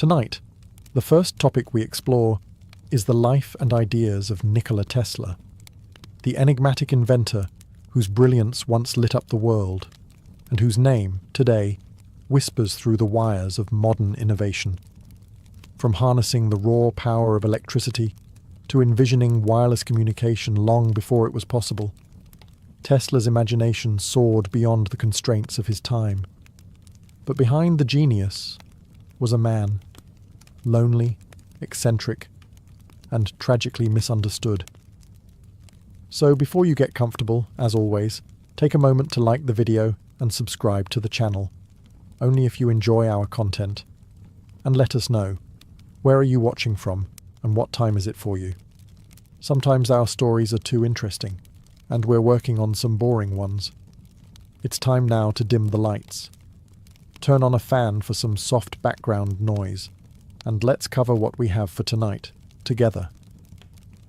Tonight, the first topic we explore is the life and ideas of Nikola Tesla, the enigmatic inventor whose brilliance once lit up the world, and whose name, today, whispers through the wires of modern innovation. From harnessing the raw power of electricity to envisioning wireless communication long before it was possible, Tesla's imagination soared beyond the constraints of his time. But behind the genius was a man, lonely, eccentric, and tragically misunderstood. So before you get comfortable, as always, take a moment to like the video and subscribe to the channel, only if you enjoy our content. And let us know, where are you watching from and what time is it for you? Sometimes our stories are too interesting, and we're working on some boring ones. It's time now to dim the lights. Turn on a fan for some soft background noise, and let's cover what we have for tonight, together.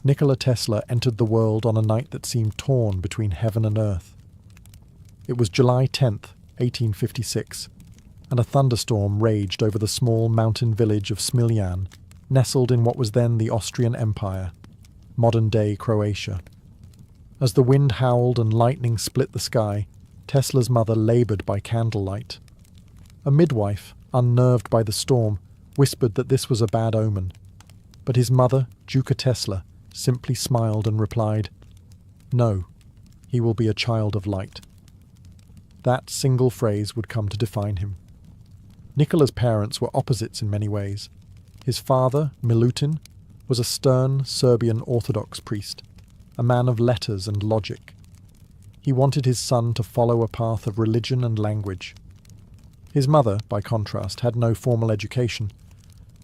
Nikola Tesla entered the world on a night that seemed torn between heaven and earth. It was July 10th, 1856, and a thunderstorm raged over the small mountain village of Smiljan, nestled in what was then the Austrian Empire, modern-day Croatia. As the wind howled and lightning split the sky, Tesla's mother laboured by candlelight. A midwife, unnerved by the storm, whispered that this was a bad omen. But his mother, Duca Tesla, simply smiled and replied, "No, he will be a child of light." That single phrase would come to define him. Nikola's parents were opposites in many ways. His father, Milutin, was a stern Serbian Orthodox priest, a man of letters and logic. He wanted his son to follow a path of religion and language. His mother, by contrast, had no formal education,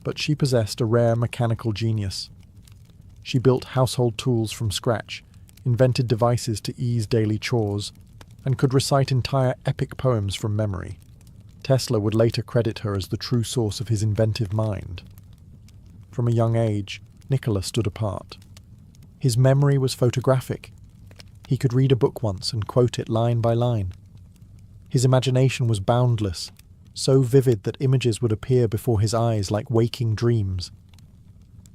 but she possessed a rare mechanical genius. She built household tools from scratch, invented devices to ease daily chores, and could recite entire epic poems from memory. Tesla would later credit her as the true source of his inventive mind. From a young age, Nikola stood apart. His memory was photographic. He could read a book once and quote it line by line. His imagination was boundless, so vivid that images would appear before his eyes like waking dreams.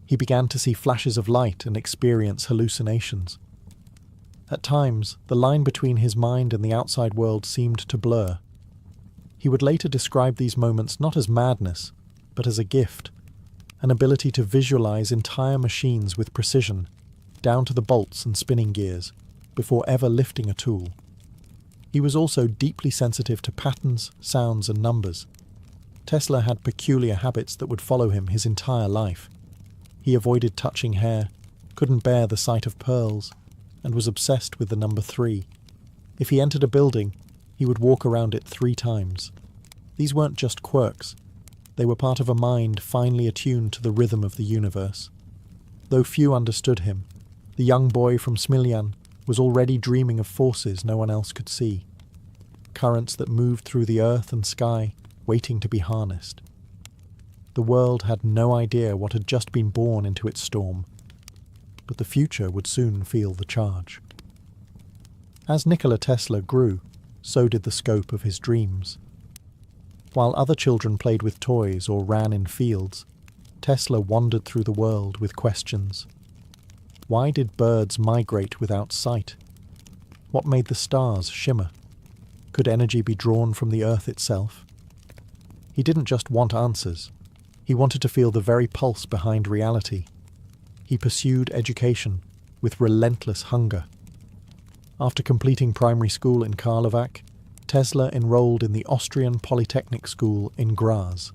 He began to see flashes of light and experience hallucinations. At times, the line between his mind and the outside world seemed to blur. He would later describe these moments not as madness, but as a gift, an ability to visualize entire machines with precision, down to the bolts and spinning gears, before ever lifting a tool. He was also deeply sensitive to patterns, sounds, and numbers. Tesla had peculiar habits that would follow him his entire life. He avoided touching hair, couldn't bear the sight of pearls, and was obsessed with the number 3. If he entered a building, he would walk around it 3 times. These weren't just quirks. They were part of a mind finely attuned to the rhythm of the universe. Though few understood him, the young boy from Smiljan was already dreaming of forces no one else could see. Currents that moved through the earth and sky, waiting to be harnessed. The world had no idea what had just been born into its storm, but the future would soon feel the charge. As Nikola Tesla grew, so did the scope of his dreams. While other children played with toys or ran in fields, Tesla wandered through the world with questions. Why did birds migrate without sight? What made the stars shimmer? Could energy be drawn from the earth itself? He didn't just want answers. He wanted to feel the very pulse behind reality. He pursued education with relentless hunger. After completing primary school in Karlovac, Tesla enrolled in the Austrian Polytechnic School in Graz.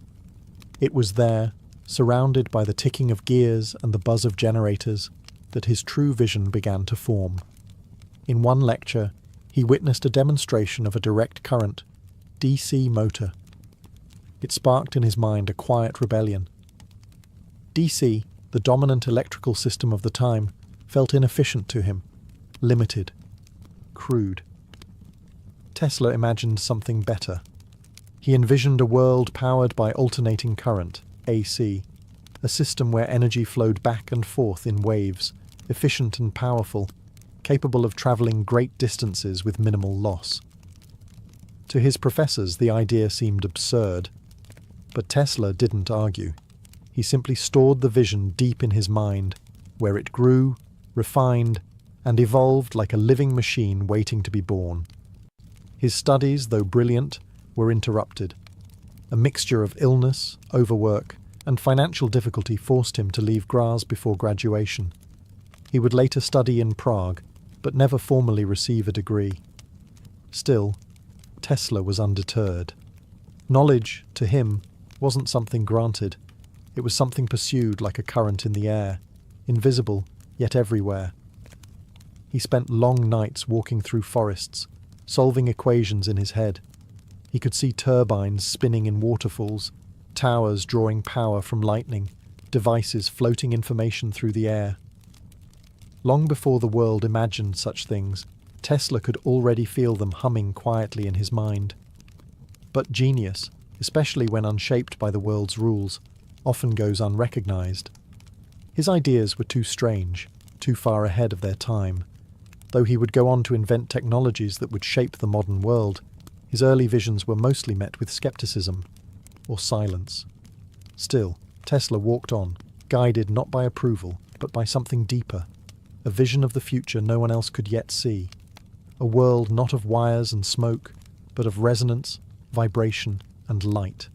It was there, surrounded by the ticking of gears and the buzz of generators, that his true vision began to form. In one lecture, he witnessed a demonstration of a direct current, DC motor. It sparked in his mind a quiet rebellion. DC, the dominant electrical system of the time, felt inefficient to him, limited, crude. Tesla imagined something better. He envisioned a world powered by alternating current, AC, a system where energy flowed back and forth in waves, efficient and powerful, capable of travelling great distances with minimal loss. To his professors, the idea seemed absurd, but Tesla didn't argue. He simply stored the vision deep in his mind, where it grew, refined, and evolved like a living machine waiting to be born. His studies, though brilliant, were interrupted. A mixture of illness, overwork, and financial difficulty forced him to leave Graz before graduation. He would later study in Prague, but never formally receive a degree. Still, Tesla was undeterred. Knowledge, to him, wasn't something granted. It was something pursued like a current in the air, invisible, yet everywhere. He spent long nights walking through forests, solving equations in his head. He could see turbines spinning in waterfalls, towers drawing power from lightning, devices floating information through the air. Long before the world imagined such things, Tesla could already feel them humming quietly in his mind. But genius, especially when unshaped by the world's rules, often goes unrecognized. His ideas were too strange, too far ahead of their time. Though he would go on to invent technologies that would shape the modern world, his early visions were mostly met with skepticism or silence. Still, Tesla walked on, guided not by approval, but by something deeper, a vision of the future no one else could yet see, a world not of wires and smoke, but of resonance, vibration, and light.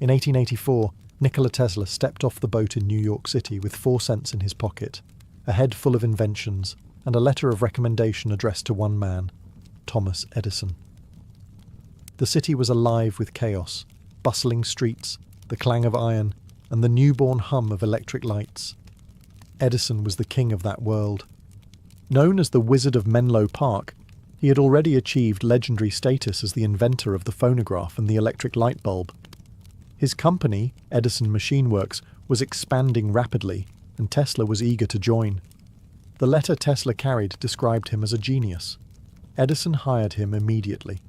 In 1884, Nikola Tesla stepped off the boat in New York City with 4 cents in his pocket, a head full of inventions, and a letter of recommendation addressed to one man, Thomas Edison. The city was alive with chaos, bustling streets, the clang of iron, and the newborn hum of electric lights. Edison was the king of that world. Known as the Wizard of Menlo Park, he had already achieved legendary status as the inventor of the phonograph and the electric light bulb. His company, Edison Machine Works, was expanding rapidly, and Tesla was eager to join. The letter Tesla carried described him as a genius. Edison hired him immediately.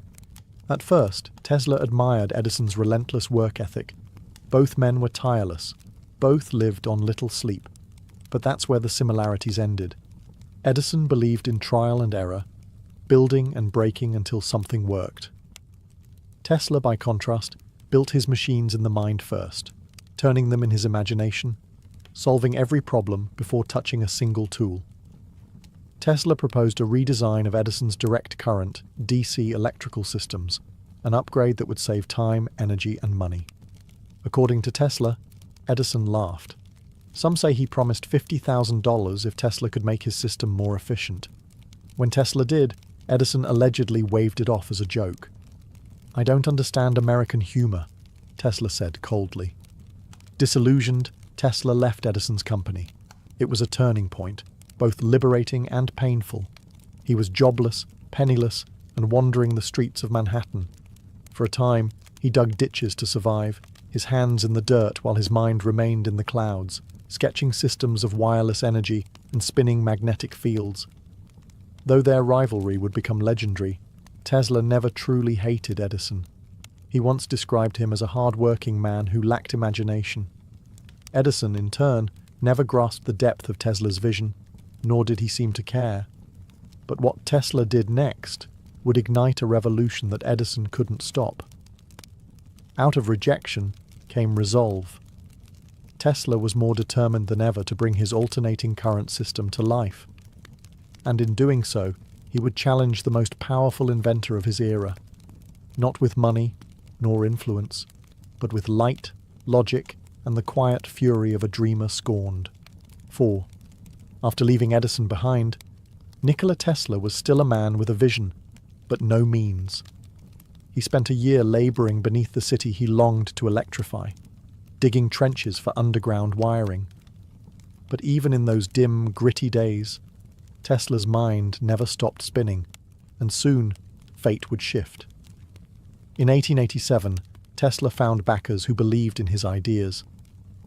At first, Tesla admired Edison's relentless work ethic. Both men were tireless. Both lived on little sleep. But that's where the similarities ended. Edison believed in trial and error, building and breaking until something worked. Tesla, by contrast, built his machines in the mind first, turning them in his imagination, solving every problem before touching a single tool. Tesla proposed a redesign of Edison's direct current, DC electrical systems, an upgrade that would save time, energy, and money. According to Tesla, Edison laughed. Some say he promised $50,000 if Tesla could make his system more efficient. When Tesla did, Edison allegedly waved it off as a joke. "I don't understand American humor," Tesla said coldly. Disillusioned, Tesla left Edison's company. It was a turning point, both liberating and painful. He was jobless, penniless, and wandering the streets of Manhattan. For a time, he dug ditches to survive, his hands in the dirt while his mind remained in the clouds, sketching systems of wireless energy and spinning magnetic fields. Though their rivalry would become legendary, Tesla never truly hated Edison. He once described him as a hard-working man who lacked imagination. Edison, in turn, never grasped the depth of Tesla's vision, nor did he seem to care. But what Tesla did next would ignite a revolution that Edison couldn't stop. Out of rejection came resolve. Tesla was more determined than ever to bring his alternating current system to life. And in doing so, he would challenge the most powerful inventor of his era, not with money nor influence, but with light, logic, and the quiet fury of a dreamer scorned. For, after leaving Edison behind, Nikola Tesla was still a man with a vision, but no means. He spent a year laboring beneath the city he longed to electrify, digging trenches for underground wiring. But even in those dim, gritty days, Tesla's mind never stopped spinning, and soon fate would shift. In 1887, Tesla found backers who believed in his ideas.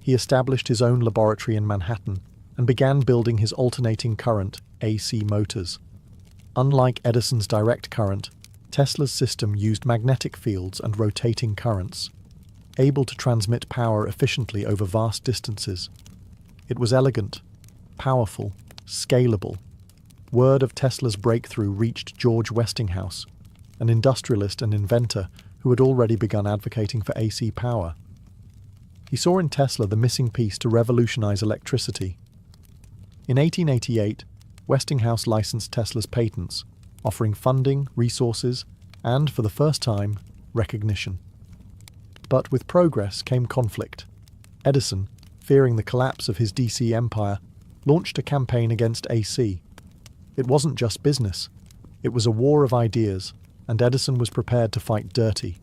He established his own laboratory in Manhattan and began building his alternating current AC motors. Unlike Edison's direct current, Tesla's system used magnetic fields and rotating currents, able to transmit power efficiently over vast distances. It was elegant, powerful, scalable. Word of Tesla's breakthrough reached George Westinghouse, an industrialist and inventor who had already begun advocating for AC power. He saw in Tesla the missing piece to revolutionize electricity. In 1888, Westinghouse licensed Tesla's patents, offering funding, resources, and, for the first time, recognition. But with progress came conflict. Edison, fearing the collapse of his DC empire, launched a campaign against AC. It wasn't just business. It was a war of ideas, and Edison was prepared to fight dirty.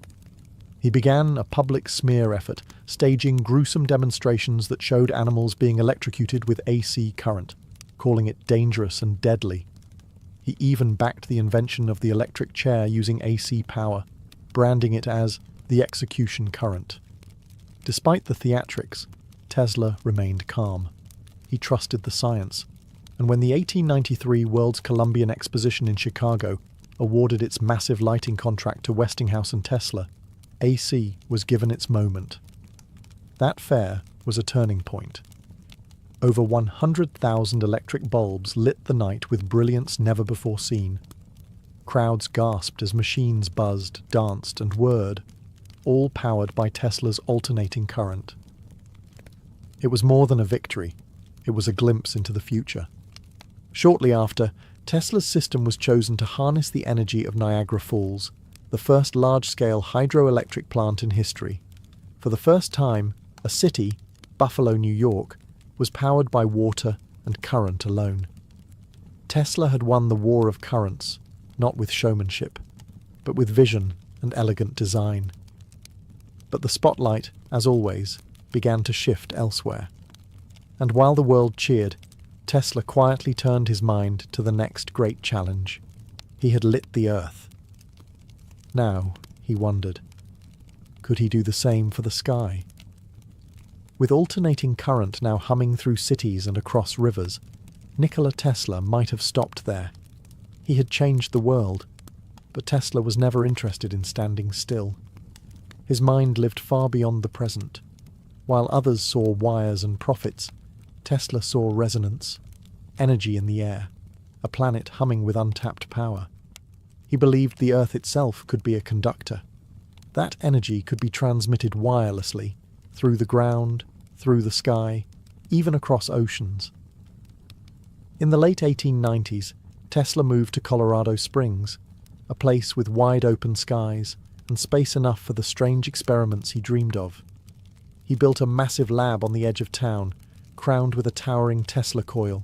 He began a public smear effort, staging gruesome demonstrations that showed animals being electrocuted with AC current, calling it dangerous and deadly. He even backed the invention of the electric chair using AC power, branding it as the execution current. Despite the theatrics, Tesla remained calm. He trusted the science, and when the 1893 World's Columbian Exposition in Chicago awarded its massive lighting contract to Westinghouse and Tesla, AC was given its moment. That fair was a turning point. Over 100,000 electric bulbs lit the night with brilliance never before seen. Crowds gasped as machines buzzed, danced, and whirred, all powered by Tesla's alternating current. It was more than a victory. It was a glimpse into the future. Shortly after, Tesla's system was chosen to harness the energy of Niagara Falls, the first large-scale hydroelectric plant in history. For the first time, a city, Buffalo, New York, was powered by water and current alone. Tesla had won the war of currents, not with showmanship, but with vision and elegant design. But the spotlight, as always, began to shift elsewhere. And while the world cheered, Tesla quietly turned his mind to the next great challenge. He had lit the Earth. Now, he wondered, could he do the same for the sky? With alternating current now humming through cities and across rivers, Nikola Tesla might have stopped there. He had changed the world, but Tesla was never interested in standing still. His mind lived far beyond the present. While others saw wires and profits, Tesla saw resonance, energy in the air, a planet humming with untapped power. He believed the Earth itself could be a conductor. That energy could be transmitted wirelessly, through the ground, through the sky, even across oceans. In the late 1890s, Tesla moved to Colorado Springs, a place with wide open skies and space enough for the strange experiments he dreamed of. He built a massive lab on the edge of town, crowned with a towering Tesla coil.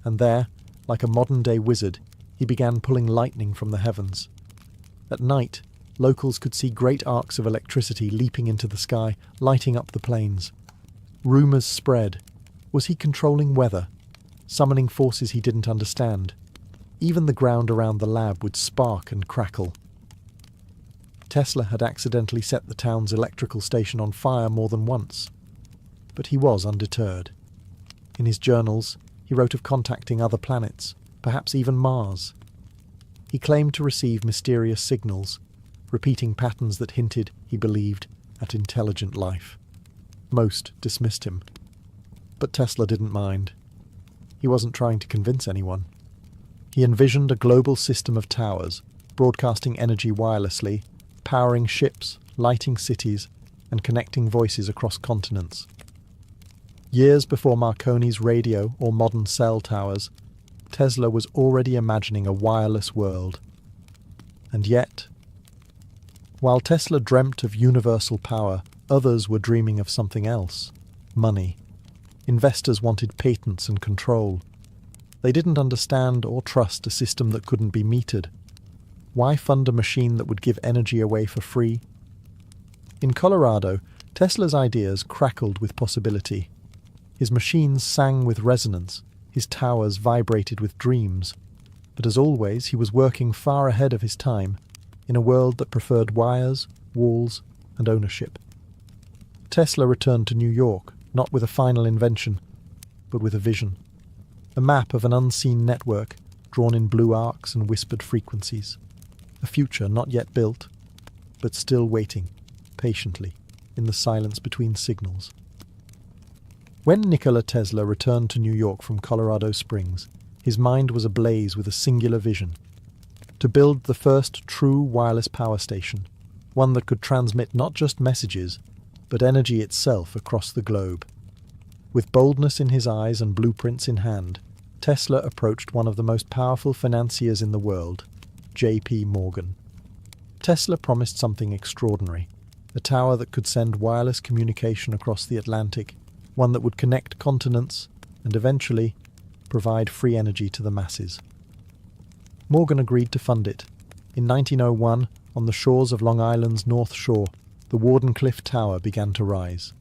And there, like a modern-day wizard, he began pulling lightning from the heavens. At night, locals could see great arcs of electricity leaping into the sky, lighting up the plains. Rumours spread. Was he controlling weather, summoning forces he didn't understand? Even the ground around the lab would spark and crackle. Tesla had accidentally set the town's electrical station on fire more than once. But he was undeterred. In his journals, he wrote of contacting other planets, perhaps even Mars. He claimed to receive mysterious signals, repeating patterns that hinted, he believed, at intelligent life. Most dismissed him. But Tesla didn't mind. He wasn't trying to convince anyone. He envisioned a global system of towers, broadcasting energy wirelessly, powering ships, lighting cities, and connecting voices across continents. Years before Marconi's radio or modern cell towers, Tesla was already imagining a wireless world. And yet, while Tesla dreamt of universal power, others were dreaming of something else: money. Investors wanted patents and control. They didn't understand or trust a system that couldn't be metered. Why fund a machine that would give energy away for free? In Colorado, Tesla's ideas crackled with possibility. His machines sang with resonance, his towers vibrated with dreams. But as always, he was working far ahead of his time, in a world that preferred wires, walls, and ownership. Tesla returned to New York, not with a final invention, but with a vision. A map of an unseen network, drawn in blue arcs and whispered frequencies. A future not yet built, but still waiting, patiently, in the silence between signals. When Nikola Tesla returned to New York from Colorado Springs, his mind was ablaze with a singular vision: to build the first true wireless power station, one that could transmit not just messages, but energy itself across the globe. With boldness in his eyes and blueprints in hand, Tesla approached one of the most powerful financiers in the world, J.P. Morgan. Tesla promised something extraordinary, a tower that could send wireless communication across the Atlantic, one that would connect continents and eventually provide free energy to the masses. Morgan agreed to fund it. In 1901, on the shores of Long Island's North Shore, the Wardenclyffe Tower began to rise.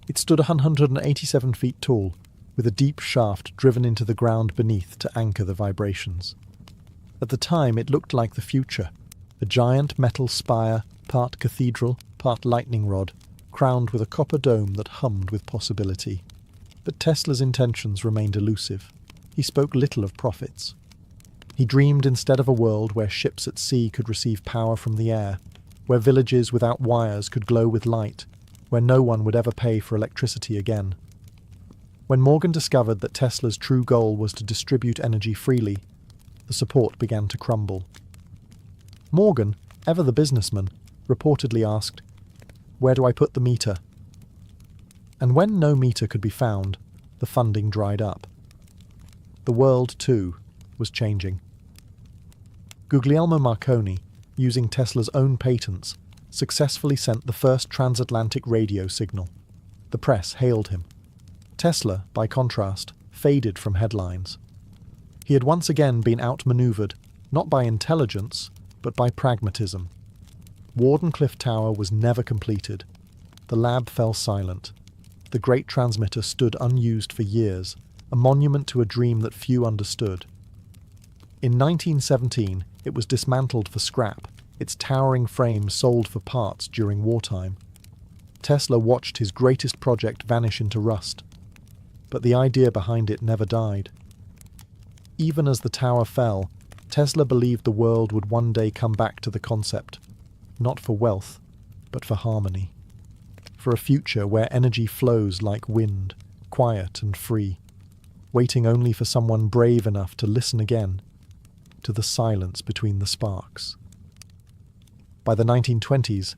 It stood 187 feet tall, with a deep shaft driven into the ground beneath to anchor the vibrations. At the time, it looked like the future, a giant metal spire, part cathedral, part lightning rod, crowned with a copper dome that hummed with possibility. But Tesla's intentions remained elusive. He spoke little of profits. He dreamed instead of a world where ships at sea could receive power from the air, where villages without wires could glow with light, where no one would ever pay for electricity again. When Morgan discovered that Tesla's true goal was to distribute energy freely, the support began to crumble. Morgan, ever the businessman, reportedly asked, "Where do I put the meter?" And when no meter could be found, the funding dried up. The world, too, was changing. Guglielmo Marconi, using Tesla's own patents, successfully sent the first transatlantic radio signal. The press hailed him. Tesla, by contrast, faded from headlines. He had once again been outmaneuvered, not by intelligence, but by pragmatism. Wardenclyffe Tower was never completed. The lab fell silent. The great transmitter stood unused for years, a monument to a dream that few understood. In 1917, it was dismantled for scrap, its towering frame sold for parts during wartime. Tesla watched his greatest project vanish into rust, but the idea behind it never died. Even as the tower fell, Tesla believed the world would one day come back to the concept, not for wealth, but for harmony. For a future where energy flows like wind, quiet and free, waiting only for someone brave enough to listen again to the silence between the sparks. By the 1920s,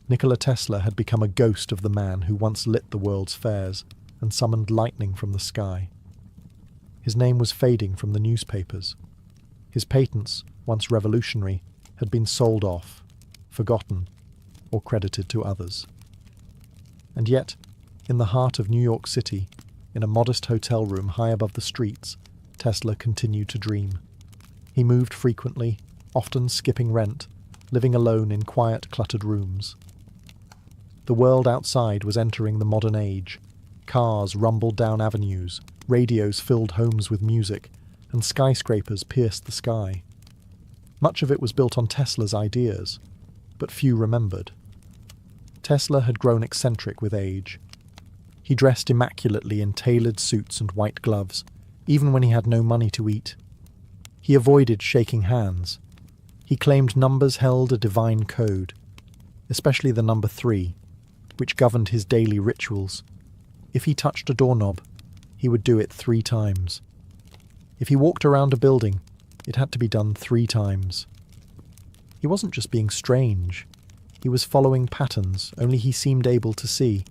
Nikola Tesla had become a ghost of the man who once lit the world's fairs and summoned lightning from the sky. His name was fading from the newspapers. His patents, once revolutionary, had been sold off, forgotten, or credited to others. And yet, in the heart of New York City, in a modest hotel room high above the streets, Tesla continued to dream. He moved frequently, often skipping rent, living alone in quiet, cluttered rooms. The world outside was entering the modern age. Cars rumbled down avenues, radios filled homes with music, and skyscrapers pierced the sky. Much of it was built on Tesla's ideas, but few remembered. Tesla had grown eccentric with age. He dressed immaculately in tailored suits and white gloves, even when he had no money to eat. He avoided shaking hands. He claimed numbers held a divine code, especially the number 3, which governed his daily rituals. If he touched a doorknob, he would do it 3 times. If he walked around a building, it had to be done 3 times. He wasn't just being strange. He was following patterns only he seemed able to see.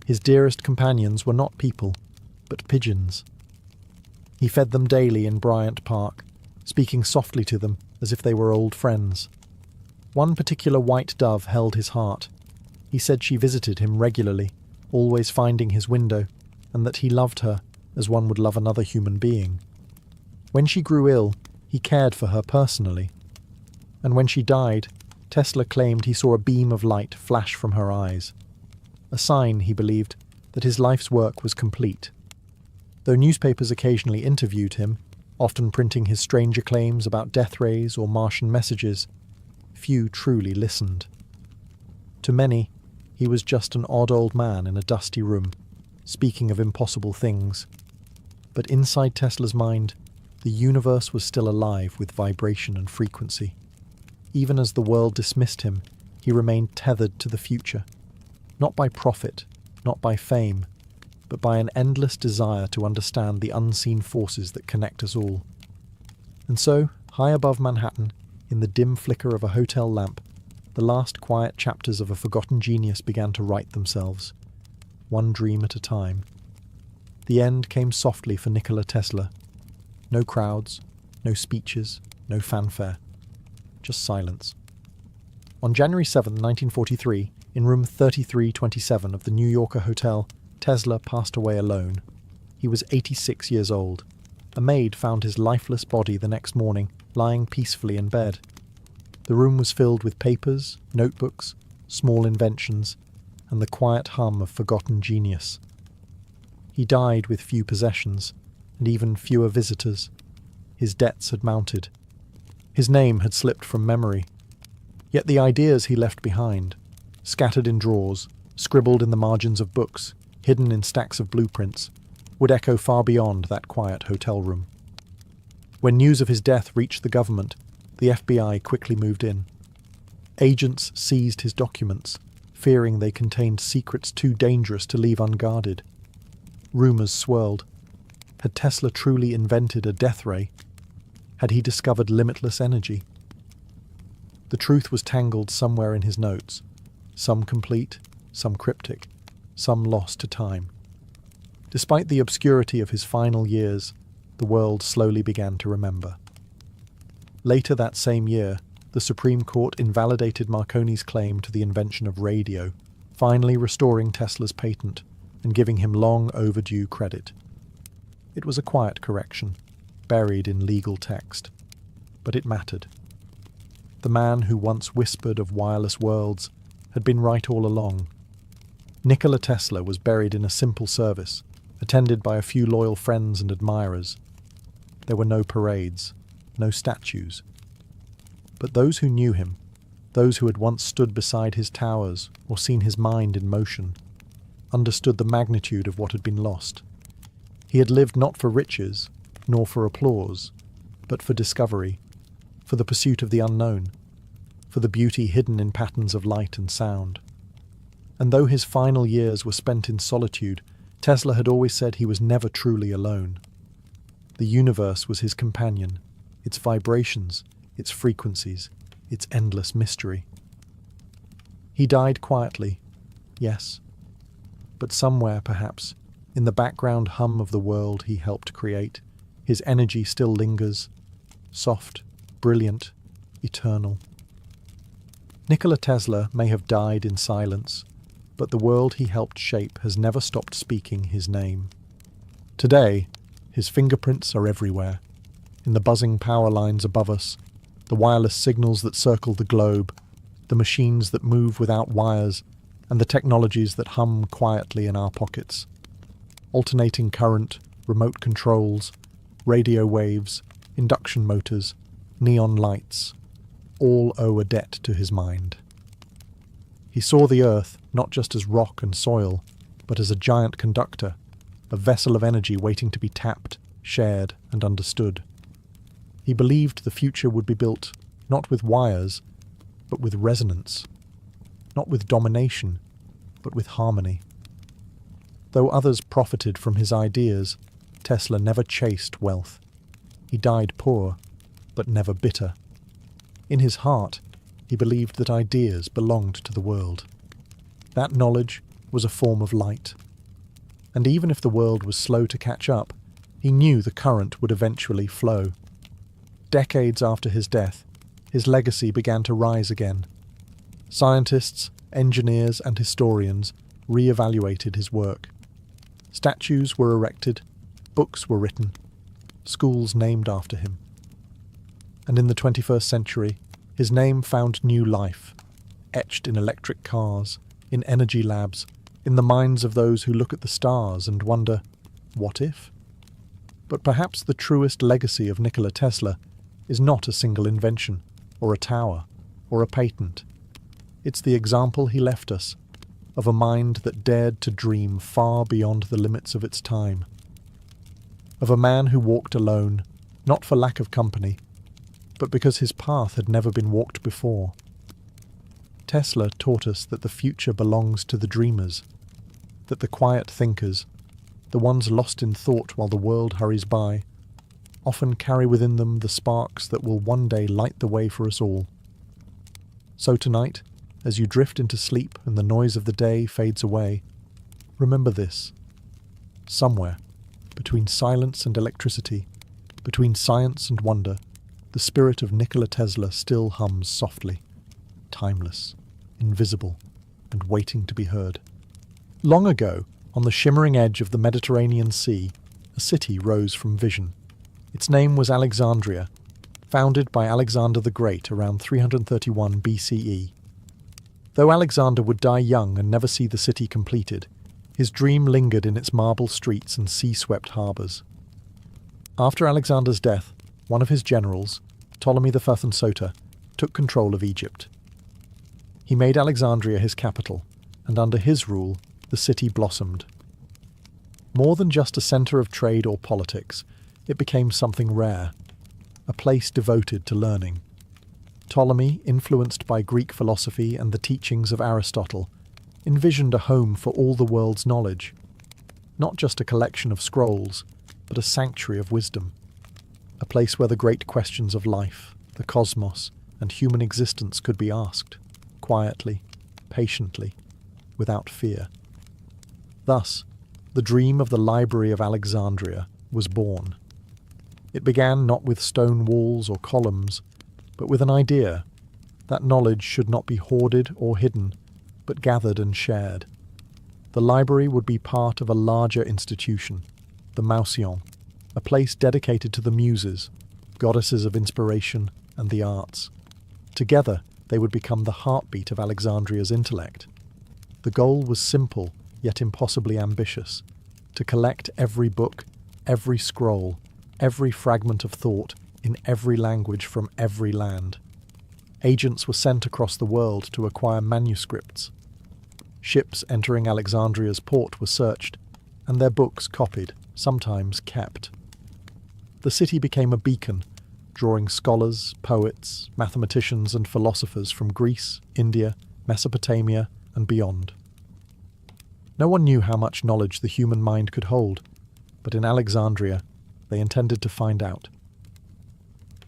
His dearest companions were not people, but pigeons. He fed them daily in Bryant Park, speaking softly to them as if they were old friends. One particular white dove held his heart. He said she visited him regularly, always finding his window, and that he loved her as one would love another human being. When she grew ill, he cared for her personally. And when she died, Tesla claimed he saw a beam of light flash from her eyes. A sign, he believed, that his life's work was complete. Though newspapers occasionally interviewed him, often printing his stranger claims about death rays or Martian messages, few truly listened. To many, he was just an odd old man in a dusty room, speaking of impossible things. But inside Tesla's mind, the universe was still alive with vibration and frequency. Even as the world dismissed him, he remained tethered to the future, not by profit, not by fame, but by an endless desire to understand the unseen forces that connect us all. And so, high above Manhattan, in the dim flicker of a hotel lamp, the last quiet chapters of a forgotten genius began to write themselves, one dream at a time. The end came softly for Nikola Tesla. No crowds, no speeches, no fanfare. Just silence. On January 7, 1943, in room 3327 of the New Yorker hotel, Tesla passed away alone. He was 86 years old. A maid found his lifeless body the next morning, lying peacefully in bed. The room was filled with papers, notebooks, small inventions, and the quiet hum of forgotten genius. He died with few possessions, and even fewer visitors. His debts had mounted. His name had slipped from memory. Yet the ideas he left behind, scattered in drawers, scribbled in the margins of books, hidden in stacks of blueprints, would echo far beyond that quiet hotel room. When news of his death reached the government, the FBI quickly moved in. Agents seized his documents, fearing they contained secrets too dangerous to leave unguarded. Rumors swirled. Had Tesla truly invented a death ray? Had he discovered limitless energy? The truth was tangled somewhere in his notes, some complete, some cryptic, some lost to time. Despite the obscurity of his final years, the world slowly began to remember. Later that same year, the Supreme Court invalidated Marconi's claim to the invention of radio, finally restoring Tesla's patent and giving him long overdue credit. It was a quiet correction, buried in legal text, but it mattered. The man who once whispered of wireless worlds had been right all along. Nikola Tesla was buried in a simple service, attended by a few loyal friends and admirers. There were no parades, no statues. But those who knew him, those who had once stood beside his towers or seen his mind in motion, understood the magnitude of what had been lost. He had lived not for riches, nor for applause, but for discovery, for the pursuit of the unknown, for the beauty hidden in patterns of light and sound. And though his final years were spent in solitude, Tesla had always said he was never truly alone. The universe was his companion, its vibrations, its frequencies, its endless mystery. He died quietly, yes, but somewhere, perhaps, in the background hum of the world he helped create, his energy still lingers, soft, brilliant, eternal. Nikola Tesla may have died in silence, but the world he helped shape has never stopped speaking his name. Today, his fingerprints are everywhere, in the buzzing power lines above us, the wireless signals that circle the globe, the machines that move without wires, and the technologies that hum quietly in our pockets. Alternating current, remote controls, radio waves, induction motors, neon lights, all owe a debt to his mind. He saw the earth not just as rock and soil, but as a giant conductor, a vessel of energy waiting to be tapped, shared, and understood. He believed the future would be built not with wires, but with resonance, not with domination, but with harmony. Though others profited from his ideas, Tesla never chased wealth. He died poor, but never bitter. In his heart, he believed that ideas belonged to the world. That knowledge was a form of light. And even if the world was slow to catch up, he knew the current would eventually flow. Decades after his death, his legacy began to rise again. Scientists, engineers, and historians re-evaluated his work. Statues were erected, books were written, schools named after him. And in the 21st century, his name found new life, etched in electric cars, in energy labs, in the minds of those who look at the stars and wonder, what if? But perhaps the truest legacy of Nikola Tesla is not a single invention, or a tower, or a patent. It's the example he left us, of a mind that dared to dream far beyond the limits of its time. Of a man who walked alone, not for lack of company, but because his path had never been walked before. Tesla taught us that the future belongs to the dreamers, that the quiet thinkers, the ones lost in thought while the world hurries by, often carry within them the sparks that will one day light the way for us all. So tonight, as you drift into sleep and the noise of the day fades away, remember this. Somewhere, between silence and electricity, between science and wonder, the spirit of Nikola Tesla still hums softly, timeless, invisible, and waiting to be heard. Long ago, on the shimmering edge of the Mediterranean Sea, a city rose from vision. Its name was Alexandria, founded by Alexander the Great around 331 BCE. Though Alexander would die young and never see the city completed, his dream lingered in its marble streets and sea-swept harbours. After Alexander's death, one of his generals, Ptolemy the First Sota, took control of Egypt. He made Alexandria his capital, and under his rule, the city blossomed. More than just a centre of trade or politics, it became something rare, a place devoted to learning. Ptolemy, influenced by Greek philosophy and the teachings of Aristotle, envisioned a home for all the world's knowledge, not just a collection of scrolls, but a sanctuary of wisdom, a place where the great questions of life, the cosmos, and human existence could be asked, quietly, patiently, without fear. Thus, the dream of the Library of Alexandria was born. It began not with stone walls or columns, but with an idea that knowledge should not be hoarded or hidden, but gathered and shared. The library would be part of a larger institution, the Mausion, a place dedicated to the muses, goddesses of inspiration and the arts. Together, they would become the heartbeat of Alexandria's intellect. The goal was simple, yet impossibly ambitious: to collect every book, every scroll, every fragment of thought in every language from every land. Agents were sent across the world to acquire manuscripts. Ships entering Alexandria's port were searched, and their books copied, sometimes kept. The city became a beacon, drawing scholars, poets, mathematicians, and philosophers from Greece, India, Mesopotamia, and beyond. No one knew how much knowledge the human mind could hold, but in Alexandria, they intended to find out.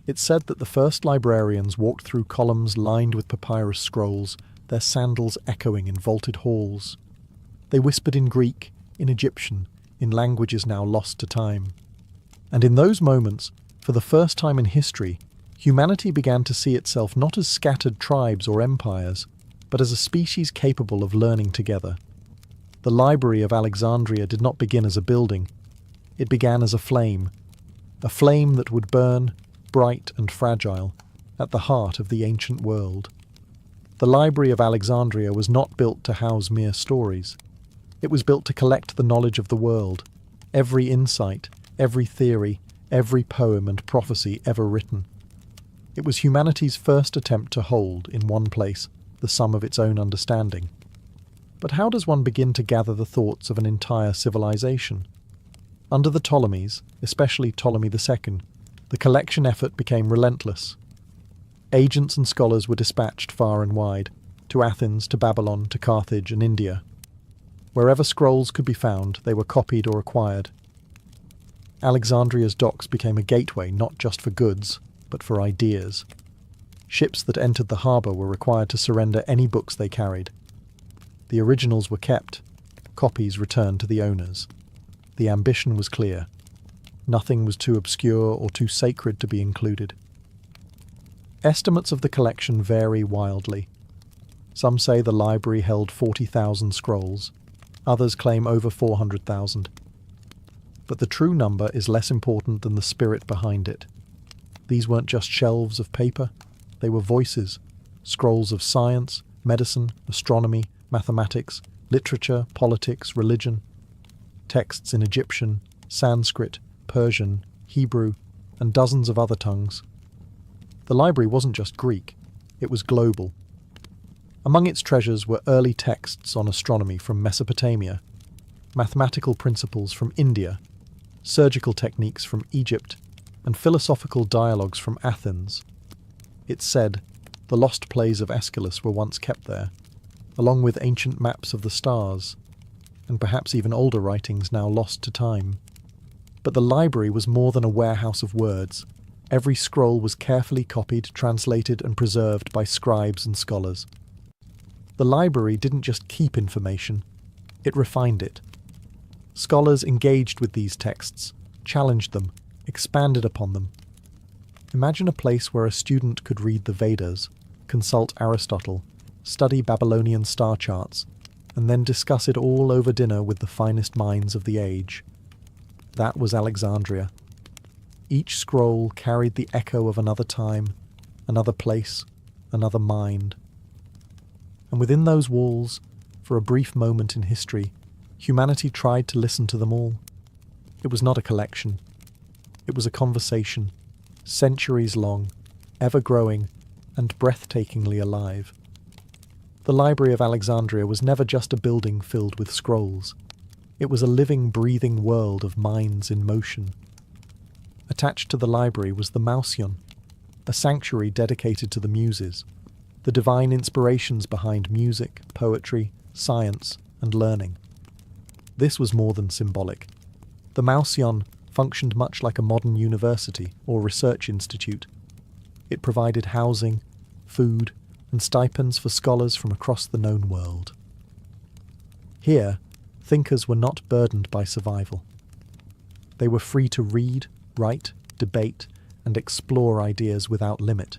It's said that the first librarians walked through columns lined with papyrus scrolls, their sandals echoing in vaulted halls. They whispered in Greek, in Egyptian, in languages now lost to time. And in those moments, for the first time in history, humanity began to see itself not as scattered tribes or empires, but as a species capable of learning together. The Library of Alexandria did not begin as a building. It began as a flame that would burn, bright and fragile, at the heart of the ancient world. The Library of Alexandria was not built to house mere stories. It was built to collect the knowledge of the world, every insight, every theory, every poem and prophecy ever written. It was humanity's first attempt to hold, in one place, the sum of its own understanding. But how does one begin to gather the thoughts of an entire civilization? Under the Ptolemies, especially Ptolemy II, the collection effort became relentless. Agents and scholars were dispatched far and wide, to Athens, to Babylon, to Carthage and India. Wherever scrolls could be found, they were copied or acquired. Alexandria's docks became a gateway not just for goods, but for ideas. Ships that entered the harbour were required to surrender any books they carried. The originals were kept, copies returned to the owners. The ambition was clear. Nothing was too obscure or too sacred to be included. Estimates of the collection vary wildly. Some say the library held 40,000 scrolls. Others claim over 400,000. But the true number is less important than the spirit behind it. These weren't just shelves of paper. They were voices, scrolls of science, medicine, astronomy, mathematics, literature, politics, religion. Texts in Egyptian, Sanskrit, Persian, Hebrew, and dozens of other tongues. The library wasn't just Greek, it was global. Among its treasures were early texts on astronomy from Mesopotamia, mathematical principles from India, surgical techniques from Egypt, and philosophical dialogues from Athens. It's said the lost plays of Aeschylus were once kept there, along with ancient maps of the stars, and perhaps even older writings now lost to time. But the library was more than a warehouse of words. Every scroll was carefully copied, translated, and preserved by scribes and scholars. The library didn't just keep information, it refined it. Scholars engaged with these texts, challenged them, expanded upon them. Imagine a place where a student could read the Vedas, consult Aristotle, study Babylonian star charts, and then discuss it all over dinner with the finest minds of the age. That was Alexandria. Each scroll carried the echo of another time, another place, another mind. And within those walls, for a brief moment in history, humanity tried to listen to them all. It was not a collection. It was a conversation, centuries long, ever-growing, and breathtakingly alive. The Library of Alexandria was never just a building filled with scrolls. It was a living, breathing world of minds in motion. Attached to the library was the Mausion, a sanctuary dedicated to the Muses, the divine inspirations behind music, poetry, science, and learning. This was more than symbolic. The Mausion functioned much like a modern university or research institute. It provided housing, food, and stipends for scholars from across the known world. Here, thinkers were not burdened by survival. They were free to read, write, debate, and explore ideas without limit.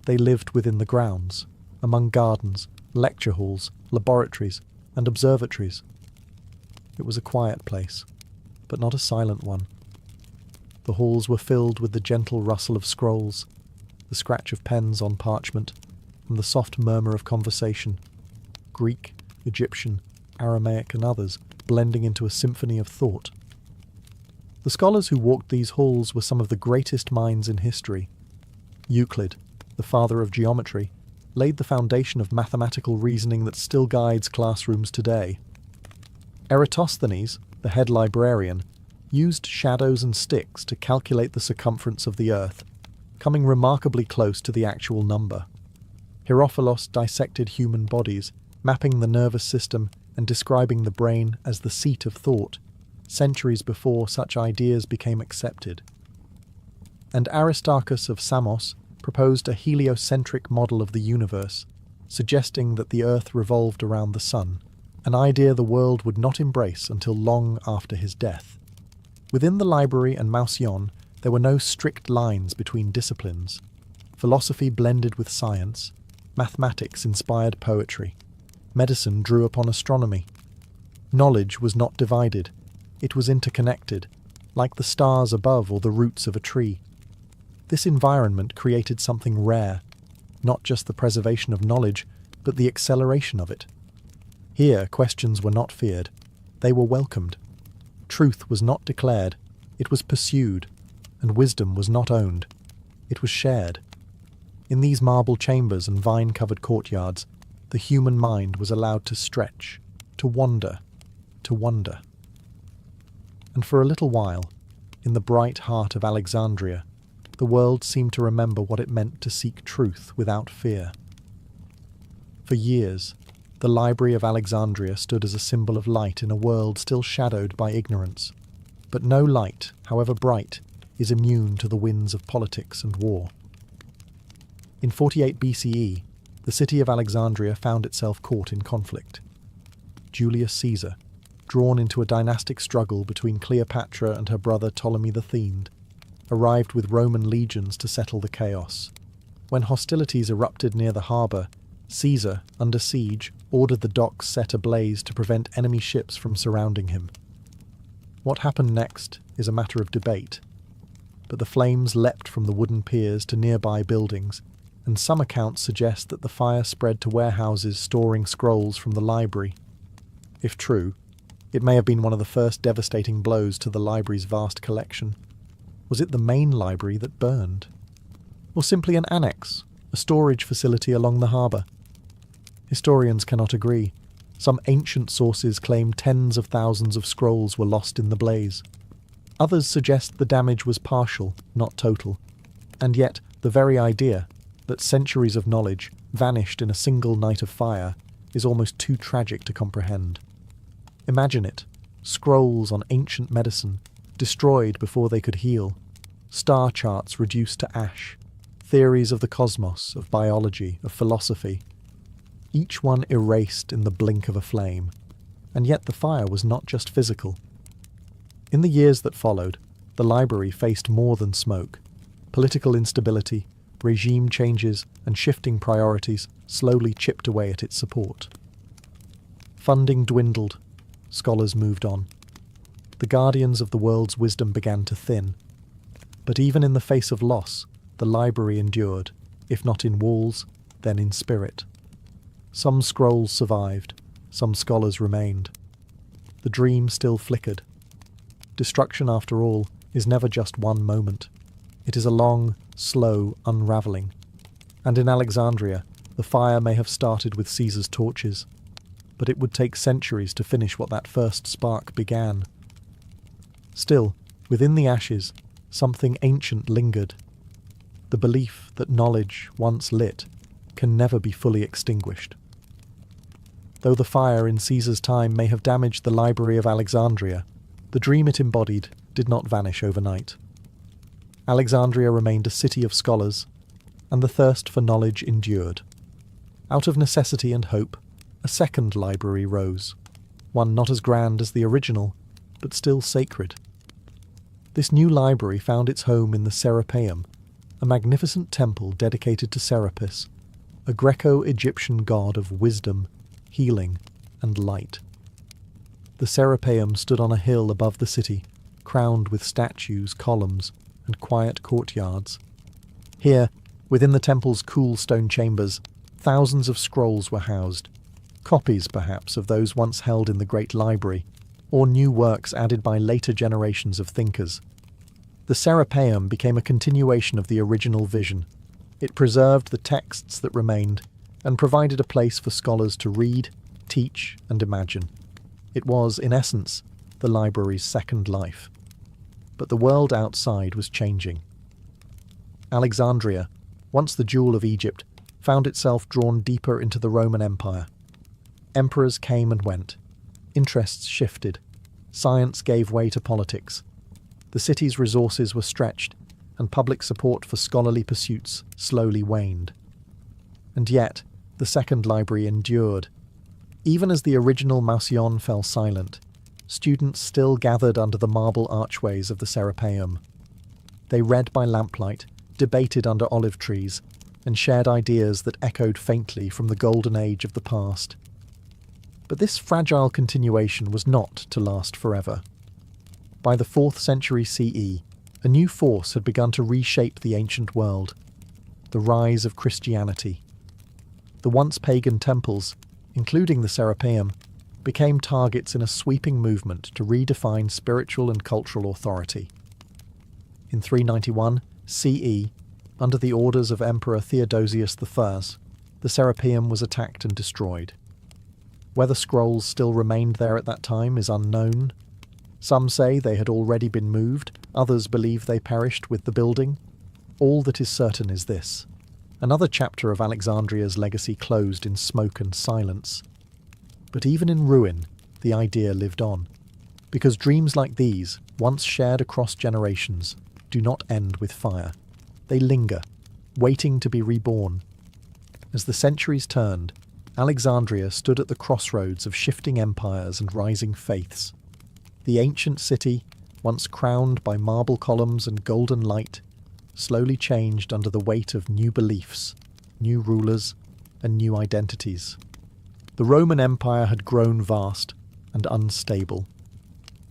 They lived within the grounds, among gardens, lecture halls, laboratories, and observatories. It was a quiet place, but not a silent one. The halls were filled with the gentle rustle of scrolls, the scratch of pens on parchment, and the soft murmur of conversation, Greek, Egyptian, Aramaic, and others blending into a symphony of thought. The scholars who walked these halls were some of the greatest minds in history. Euclid, the father of geometry, laid the foundation of mathematical reasoning that still guides classrooms today. Eratosthenes, the head librarian, used shadows and sticks to calculate the circumference of the Earth, coming remarkably close to the actual number. Herophilos dissected human bodies, mapping the nervous system and describing the brain as the seat of thought, centuries before such ideas became accepted. And Aristarchus of Samos proposed a heliocentric model of the universe, suggesting that the Earth revolved around the Sun, an idea the world would not embrace until long after his death. Within the library and Mausion, there were no strict lines between disciplines. Philosophy blended with science, mathematics inspired poetry, medicine drew upon astronomy. Knowledge was not divided, it was interconnected, like the stars above or the roots of a tree. This environment created something rare, not just the preservation of knowledge, but the acceleration of it. Here, questions were not feared, they were welcomed. Truth was not declared, it was pursued, and wisdom was not owned, it was shared. In these marble chambers and vine-covered courtyards, the human mind was allowed to stretch, to wander, to wonder. And for a little while, in the bright heart of Alexandria, the world seemed to remember what it meant to seek truth without fear. For years, the Library of Alexandria stood as a symbol of light in a world still shadowed by ignorance. But no light, however bright, is immune to the winds of politics and war. In 48 BCE, the city of Alexandria found itself caught in conflict. Julius Caesar, drawn into a dynastic struggle between Cleopatra and her brother Ptolemy the Thegned, arrived with Roman legions to settle the chaos. When hostilities erupted near the harbour, Caesar, under siege, ordered the docks set ablaze to prevent enemy ships from surrounding him. What happened next is a matter of debate, but the flames leapt from the wooden piers to nearby buildings, and some accounts suggest that the fire spread to warehouses storing scrolls from the library. If true, it may have been one of the first devastating blows to the library's vast collection. Was it the main library that burned? Or simply an annex, a storage facility along the harbour? Historians cannot agree. Some ancient sources claim tens of thousands of scrolls were lost in the blaze. Others suggest the damage was partial, not total. And yet, the very idea that centuries of knowledge vanished in a single night of fire is almost too tragic to comprehend. Imagine it, scrolls on ancient medicine, destroyed before they could heal, star charts reduced to ash, theories of the cosmos, of biology, of philosophy. each one erased in the blink of a flame. And yet the fire was not just physical. In the years that followed, the library faced more than smoke. Political instability, regime changes, and shifting priorities slowly chipped away at its support. Funding dwindled, scholars moved on. The guardians of the world's wisdom began to thin. But even in the face of loss, the library endured, if not in walls, then in spirit. Some scrolls survived, some scholars remained. The dream still flickered. Destruction, after all, is never just one moment. It is a long, slow unravelling. And in Alexandria, the fire may have started with Caesar's torches, but it would take centuries to finish what that first spark began. Still, within the ashes, something ancient lingered. The belief that knowledge, once lit, can never be fully extinguished. Though the fire in Caesar's time may have damaged the Library of Alexandria, the dream it embodied did not vanish overnight. Alexandria remained a city of scholars, and the thirst for knowledge endured. Out of necessity and hope, a second library rose, one not as grand as the original, but still sacred. This new library found its home in the Serapeum, a magnificent temple dedicated to Serapis, a Greco-Egyptian god of wisdom, healing, and light. The Serapeum stood on a hill above the city, crowned with statues, columns, and quiet courtyards. Here, within the temple's cool stone chambers, thousands of scrolls were housed, copies perhaps of those once held in the great library, or new works added by later generations of thinkers. The Serapeum became a continuation of the original vision. It preserved the texts that remained and provided a place for scholars to read, teach, and imagine. It was, in essence, the library's second life. But the world outside was changing. Alexandria, once the jewel of Egypt, found itself drawn deeper into the Roman Empire. Emperors came and went. Interests shifted. Science gave way to politics. The city's resources were stretched, and public support for scholarly pursuits slowly waned. And yet, the second library endured. Even as the original Mauseion fell silent, students still gathered under the marble archways of the Serapeum. They read by lamplight, debated under olive trees, and shared ideas that echoed faintly from the golden age of the past. But this fragile continuation was not to last forever. By the 4th century CE, a new force had begun to reshape the ancient world: the rise of Christianity. The once pagan temples, including the Serapeum, became targets in a sweeping movement to redefine spiritual and cultural authority. In 391 CE, under the orders of Emperor Theodosius I, the Serapeum was attacked and destroyed. Whether scrolls still remained there at that time is unknown. Some say they had already been moved, others believe they perished with the building. All that is certain is this: another chapter of Alexandria's legacy closed in smoke and silence. But even in ruin, the idea lived on, because dreams like these, once shared across generations, do not end with fire. They linger, waiting to be reborn. As the centuries turned, Alexandria stood at the crossroads of shifting empires and rising faiths. The ancient city, once crowned by marble columns and golden light, slowly changed under the weight of new beliefs, new rulers, and new identities. The Roman Empire had grown vast and unstable.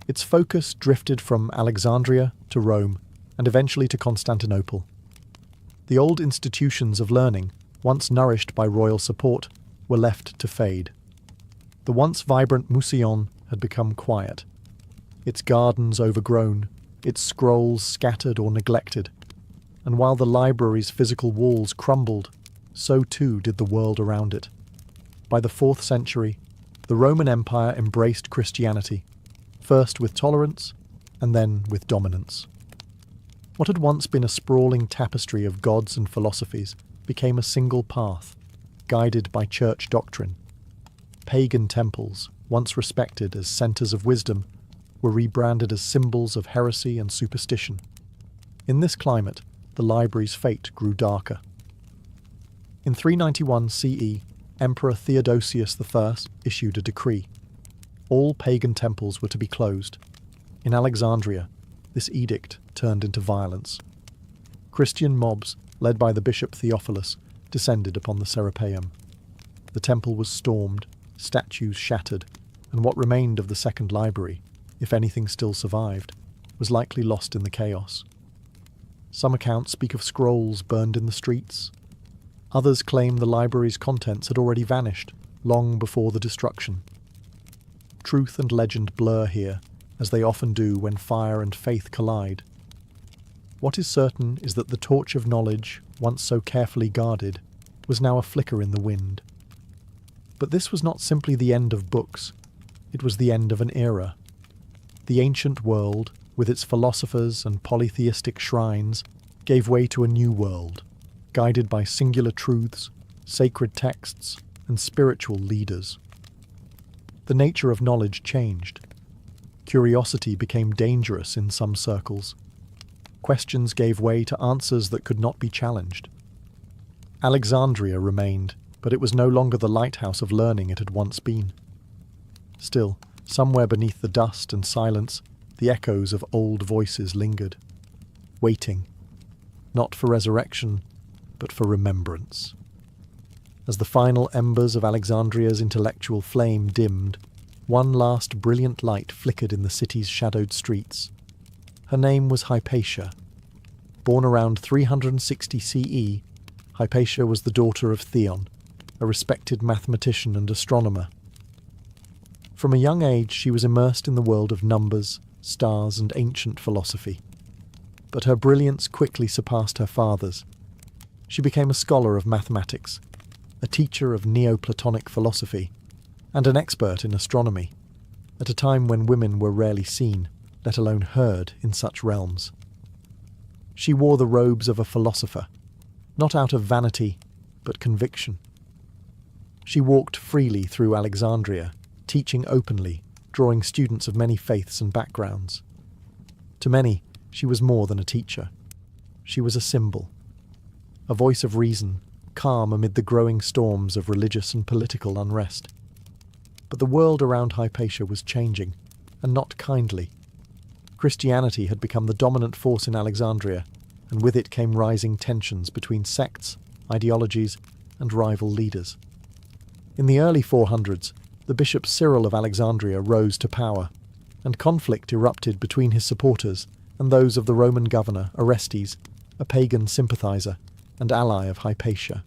Its focus drifted from Alexandria to Rome, and eventually to Constantinople. The old institutions of learning, once nourished by royal support, were left to fade. The once vibrant Mauseion had become quiet, its gardens overgrown, its scrolls scattered or neglected, and while the library's physical walls crumbled, so too did the world around it. By the 4th century, the Roman Empire embraced Christianity, first with tolerance and then with dominance. What had once been a sprawling tapestry of gods and philosophies became a single path, guided by church doctrine. Pagan temples, once respected as centres of wisdom, were rebranded as symbols of heresy and superstition. In this climate, the library's fate grew darker. In 391 CE, Emperor Theodosius I issued a decree. All pagan temples were to be closed. In Alexandria, this edict turned into violence. Christian mobs, led by the bishop Theophilus, descended upon the Serapeum. The temple was stormed, statues shattered, and what remained of the second library, if anything still survived, was likely lost in the chaos. Some accounts speak of scrolls burned in the streets. Others claim the library's contents had already vanished, long before the destruction. Truth and legend blur here, as they often do when fire and faith collide. What is certain is that the torch of knowledge, once so carefully guarded, was now a flicker in the wind. But this was not simply the end of books, it was the end of an era. The ancient world, with its philosophers and polytheistic shrines, gave way to a new world, guided by singular truths, sacred texts, and spiritual leaders. The nature of knowledge changed. Curiosity became dangerous in some circles. Questions gave way to answers that could not be challenged. Alexandria remained, but it was no longer the lighthouse of learning it had once been. Still, somewhere beneath the dust and silence, the echoes of old voices lingered, waiting, not for resurrection, but for remembrance. As the final embers of Alexandria's intellectual flame dimmed, one last brilliant light flickered in the city's shadowed streets. Her name was Hypatia. Born around 360 CE, Hypatia was the daughter of Theon, a respected mathematician and astronomer. From a young age she was immersed in the world of numbers, stars, and ancient philosophy. But her brilliance quickly surpassed her father's. She became a scholar of mathematics, a teacher of Neoplatonic philosophy, and an expert in astronomy, at a time when women were rarely seen, let alone heard, in such realms. She wore the robes of a philosopher, not out of vanity, but conviction. She walked freely through Alexandria, teaching openly, drawing students of many faiths and backgrounds. To many, she was more than a teacher. She was a symbol, a voice of reason, calm amid the growing storms of religious and political unrest. But the world around Hypatia was changing, and not kindly. Christianity had become the dominant force in Alexandria, and with it came rising tensions between sects, ideologies, and rival leaders. In the early 400s, the Bishop Cyril of Alexandria rose to power, and conflict erupted between his supporters and those of the Roman governor Orestes, a pagan sympathizer and ally of Hypatia.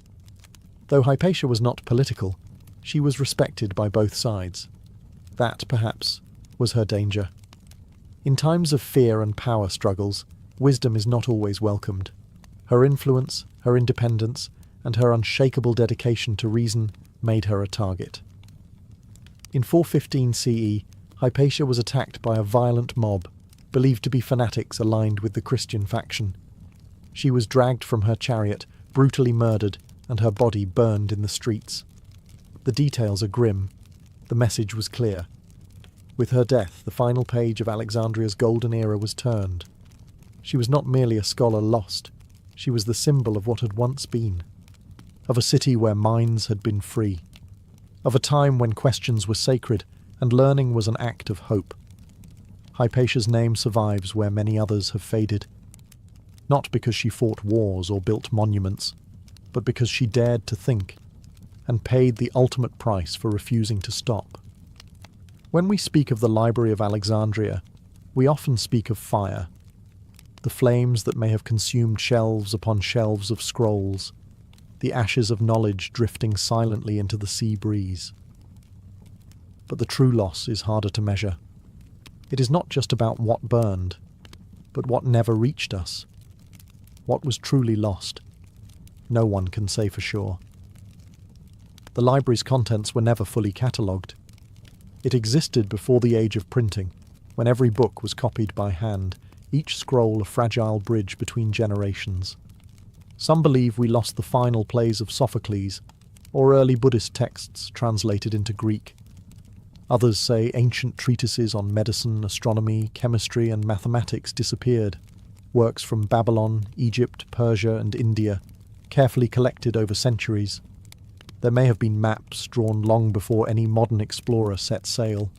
Though Hypatia was not political, she was respected by both sides. That, perhaps, was her danger. In times of fear and power struggles, wisdom is not always welcomed. Her influence, her independence, and her unshakable dedication to reason made her a target. In 415 CE, Hypatia was attacked by a violent mob, believed to be fanatics aligned with the Christian faction. She was dragged from her chariot, brutally murdered, and her body burned in the streets. The details are grim. The message was clear. With her death, the final page of Alexandria's golden era was turned. She was not merely a scholar lost. She was the symbol of what had once been. Of a city where minds had been free. Of a time when questions were sacred and learning was an act of hope. Hypatia's name survives where many others have faded. Not because she fought wars or built monuments, but because she dared to think, and paid the ultimate price for refusing to stop. When we speak of the Library of Alexandria, we often speak of fire, the flames that may have consumed shelves upon shelves of scrolls, the ashes of knowledge drifting silently into the sea breeze. But the true loss is harder to measure. It is not just about what burned, but what never reached us. What was truly lost? No one can say for sure. The library's contents were never fully catalogued. It existed before the age of printing, when every book was copied by hand, each scroll a fragile bridge between generations. Some believe we lost the final plays of Sophocles, or early Buddhist texts translated into Greek. Others say ancient treatises on medicine, astronomy, chemistry, and mathematics disappeared. Works from Babylon, Egypt, Persia, and India, carefully collected over centuries. There may have been maps drawn long before any modern explorer set sail.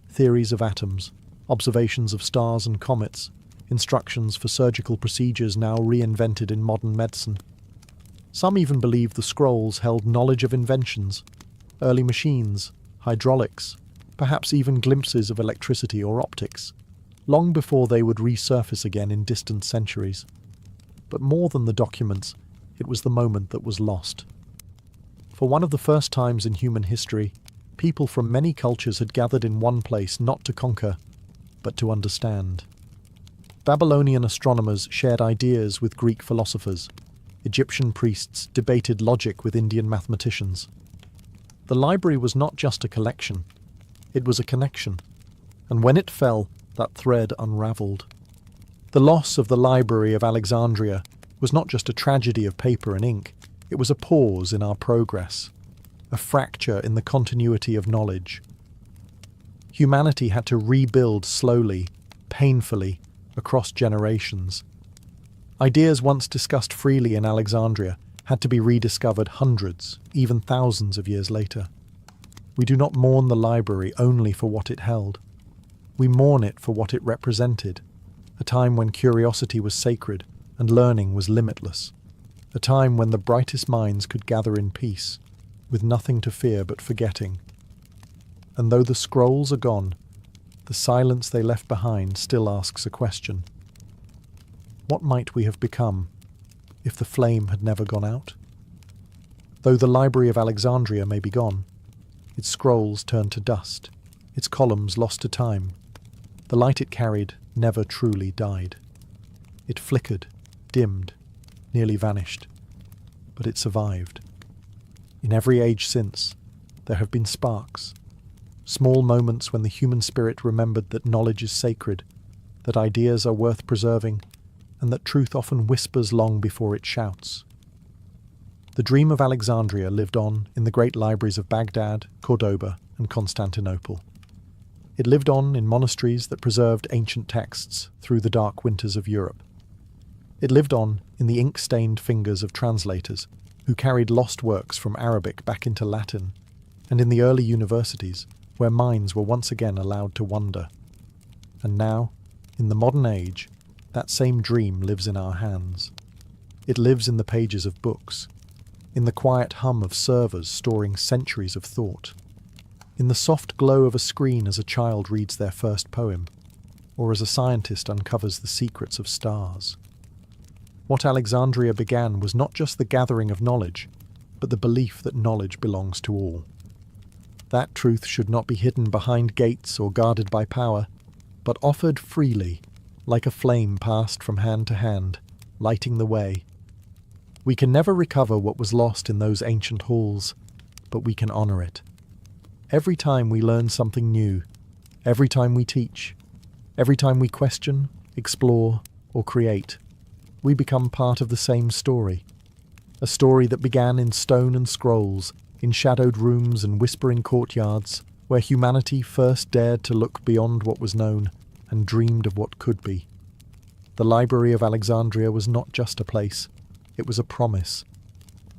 Theories of atoms, observations of stars and comets, instructions for surgical procedures now reinvented in modern medicine. Some even believe the scrolls held knowledge of inventions, early machines, hydraulics, perhaps even glimpses of electricity or optics, long before they would resurface again in distant centuries. But more than the documents, it was the moment that was lost. For one of the first times in human history, people from many cultures had gathered in one place not to conquer, but to understand. Babylonian astronomers shared ideas with Greek philosophers. Egyptian priests debated logic with Indian mathematicians. The library was not just a collection, it was a connection, and when it fell, that thread unravelled. The loss of the Library of Alexandria was not just a tragedy of paper and ink, it was a pause in our progress, a fracture in the continuity of knowledge. Humanity had to rebuild slowly, painfully, across generations. Ideas once discussed freely in Alexandria had to be rediscovered hundreds, even thousands of years later. We do not mourn the library only for what it held. We mourn it for what it represented, a time when curiosity was sacred and learning was limitless, a time when the brightest minds could gather in peace, with nothing to fear but forgetting. And though the scrolls are gone, the silence they left behind still asks a question. What might we have become if the flame had never gone out? Though the Library of Alexandria may be gone, its scrolls turned to dust, its columns lost to time, the light it carried never truly died. It flickered, dimmed, nearly vanished, but it survived. In every age since, there have been sparks, small moments when the human spirit remembered that knowledge is sacred, that ideas are worth preserving, and that truth often whispers long before it shouts. The dream of Alexandria lived on in the great libraries of Baghdad, Cordoba, and Constantinople. It lived on in monasteries that preserved ancient texts through the dark winters of Europe. It lived on in the ink-stained fingers of translators who carried lost works from Arabic back into Latin, and in the early universities where minds were once again allowed to wander. And now, in the modern age, that same dream lives in our hands. It lives in the pages of books, in the quiet hum of servers storing centuries of thought, in the soft glow of a screen as a child reads their first poem, or as a scientist uncovers the secrets of stars. What Alexandria began was not just the gathering of knowledge, but the belief that knowledge belongs to all. That truth should not be hidden behind gates or guarded by power, but offered freely, like a flame passed from hand to hand, lighting the way. We can never recover what was lost in those ancient halls, but we can honour it. Every time we learn something new, every time we teach, every time we question, explore, or create, we become part of the same story. A story that began in stone and scrolls, in shadowed rooms and whispering courtyards, where humanity first dared to look beyond what was known and dreamed of what could be. The Library of Alexandria was not just a place, it was a promise,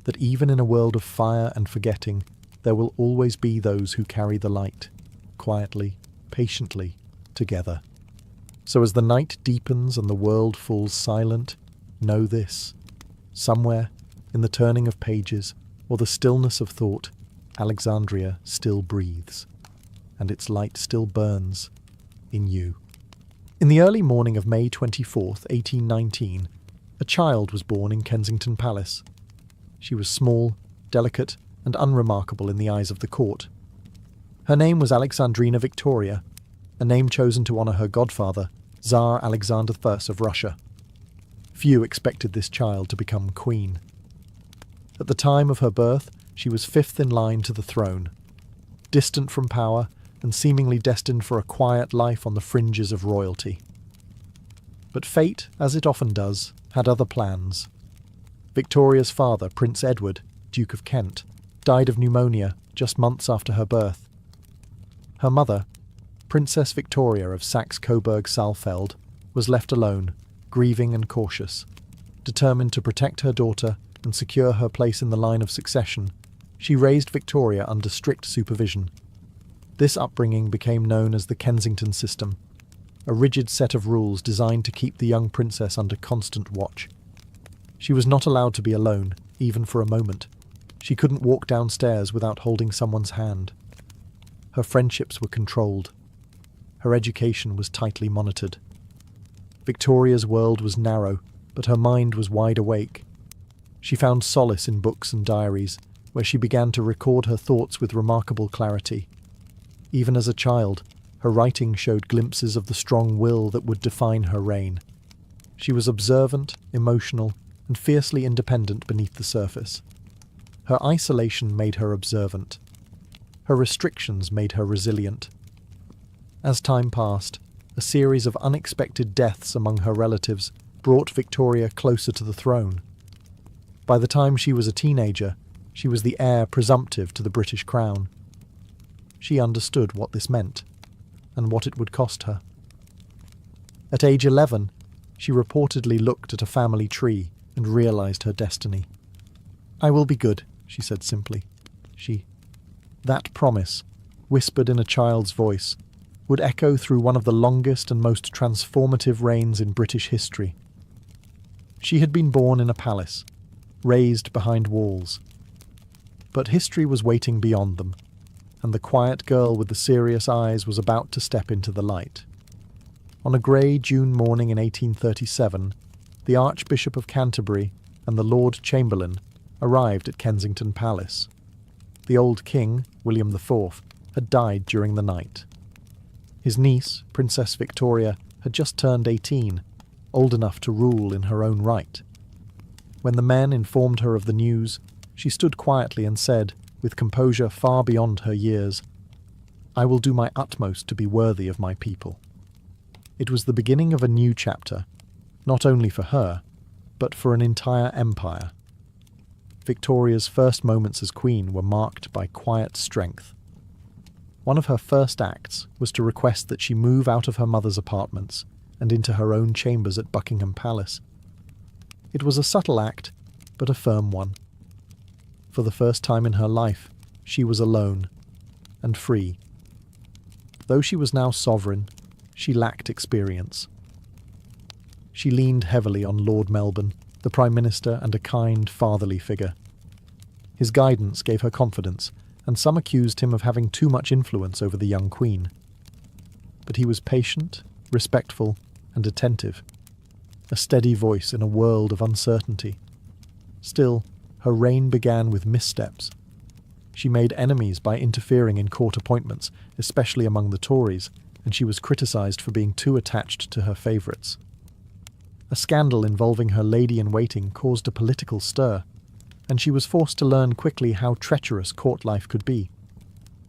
that even in a world of fire and forgetting, there will always be those who carry the light, quietly, patiently, together. So as the night deepens and the world falls silent, know this: somewhere, in the turning of pages, or the stillness of thought, Alexandria still breathes, and its light still burns in you. In the early morning of May 24th, 1819, a child was born in Kensington Palace. She was small, delicate, and unremarkable in the eyes of the court. Her name was Alexandrina Victoria, a name chosen to honour her godfather, Tsar Alexander I of Russia. Few expected this child to become queen. At the time of her birth, she was fifth in line to the throne, distant from power and seemingly destined for a quiet life on the fringes of royalty. But fate, as it often does, had other plans. Victoria's father, Prince Edward, Duke of Kent, died of pneumonia just months after her birth. Her mother, Princess Victoria of Saxe-Coburg-Saalfeld, was left alone, grieving and cautious. Determined to protect her daughter and secure her place in the line of succession, She raised Victoria under strict supervision. This upbringing became known as the Kensington system, a rigid set of rules designed to keep the young princess under constant watch. She was not allowed to be alone, even for a moment. She couldn't walk downstairs without holding someone's hand. Her friendships were controlled. Her education was tightly monitored. Victoria's world was narrow, but her mind was wide awake. She found solace in books and diaries, where she began to record her thoughts with remarkable clarity. Even as a child, her writing showed glimpses of the strong will that would define her reign. She was observant, emotional, and fiercely independent beneath the surface. Her isolation made her observant. Her restrictions made her resilient. As time passed, a series of unexpected deaths among her relatives brought Victoria closer to the throne. By the time she was a teenager, she was the heir presumptive to the British crown. She understood what this meant, and what it would cost her. At age 11, she reportedly looked at a family tree and realized her destiny. "I will be good," she said simply. That promise, whispered in a child's voice, would echo through one of the longest and most transformative reigns in British history. She had been born in a palace, raised behind walls. But history was waiting beyond them, and the quiet girl with the serious eyes was about to step into the light. On a grey June morning in 1837, the Archbishop of Canterbury and the Lord Chamberlain arrived at Kensington Palace. The old king, William IV, had died during the night. His niece, Princess Victoria, had just turned 18, old enough to rule in her own right. When the men informed her of the news, she stood quietly and said, with composure far beyond her years, "I will do my utmost to be worthy of my people." It was the beginning of a new chapter, not only for her, but for an entire empire. Victoria's first moments as queen were marked by quiet strength. One of her first acts was to request that she move out of her mother's apartments and into her own chambers at Buckingham Palace. It was a subtle act, but a firm one. For the first time in her life, she was alone and free. Though she was now sovereign, she lacked experience. She leaned heavily on Lord Melbourne, the Prime Minister and a kind, fatherly figure. His guidance gave her confidence, and some accused him of having too much influence over the young queen. But he was patient, respectful, and attentive, a steady voice in a world of uncertainty. Still, her reign began with missteps. She made enemies by interfering in court appointments, especially among the Tories, and she was criticised for being too attached to her favourites. A scandal involving her lady-in-waiting caused a political stir, and she was forced to learn quickly how treacherous court life could be.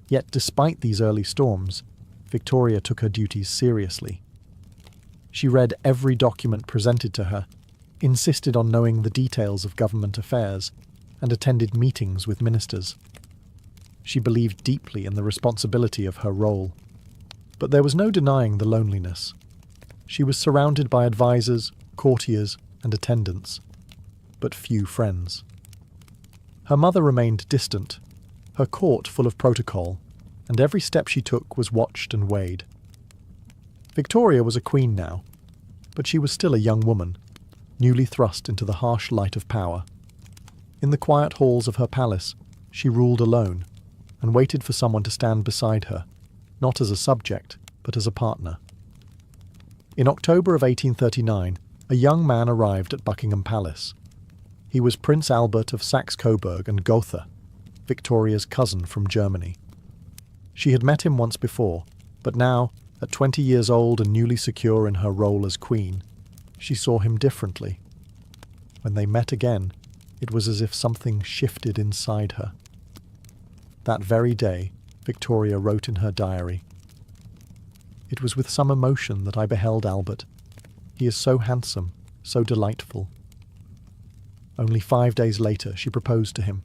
Yet despite these early storms, Victoria took her duties seriously. She read every document presented to her, insisted on knowing the details of government affairs, and attended meetings with ministers. She believed deeply in the responsibility of her role. But there was no denying the loneliness. She was surrounded by advisors, courtiers, and attendants, but few friends. Her mother remained distant, her court full of protocol, and every step she took was watched and weighed. Victoria was a queen now, but she was still a young woman, newly thrust into the harsh light of power. In the quiet halls of her palace, she ruled alone, and waited for someone to stand beside her, not as a subject, but as a partner. In October of 1839, a young man arrived at Buckingham Palace. He was Prince Albert of Saxe-Coburg and Gotha, Victoria's cousin from Germany. She had met him once before, but now, at 20 years old and newly secure in her role as queen, she saw him differently. When they met again, it was as if something shifted inside her. That very day, Victoria wrote in her diary, "It was with some emotion that I beheld Albert. He is so handsome, so delightful." Only 5 days later, she proposed to him.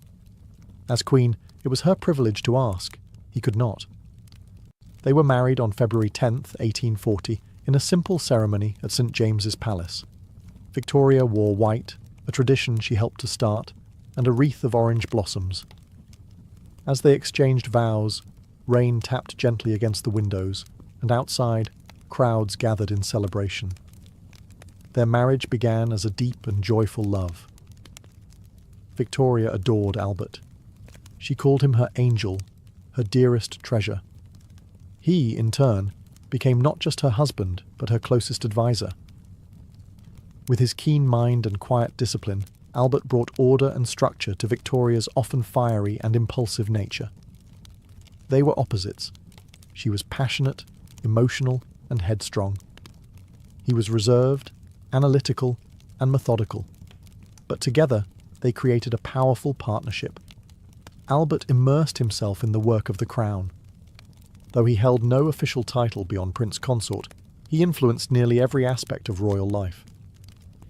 As queen, it was her privilege to ask. He could not. They were married on February 10th, 1840, in a simple ceremony at St. James's Palace. Victoria wore white, a tradition she helped to start, and a wreath of orange blossoms. As they exchanged vows, rain tapped gently against the windows, and outside, crowds gathered in celebration. Their marriage began as a deep and joyful love. Victoria adored Albert. She called him her angel, her dearest treasure. He, in turn, became not just her husband, but her closest advisor. With his keen mind and quiet discipline, Albert brought order and structure to Victoria's often fiery and impulsive nature. They were opposites. She was passionate, emotional, and headstrong. He was reserved, analytical, and methodical. But together, they created a powerful partnership. Albert immersed himself in the work of the crown. Though he held no official title beyond Prince Consort, he influenced nearly every aspect of royal life.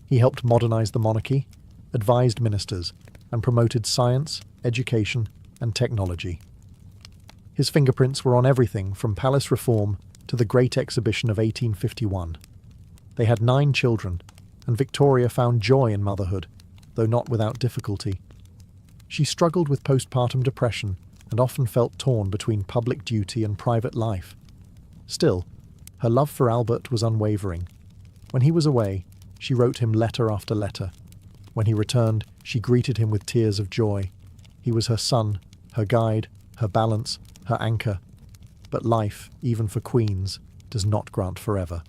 He helped modernize the monarchy, advised ministers, and promoted science, education, and technology. His fingerprints were on everything from palace reform to the Great Exhibition of 1851. They had 9 children, and Victoria found joy in motherhood, though not without difficulty. She struggled with postpartum depression and often felt torn between public duty and private life. Still, her love for Albert was unwavering. When he was away, she wrote him letter after letter. When he returned, she greeted him with tears of joy. He was her son, her guide, her balance, her anchor. But life, even for queens, does not grant forever.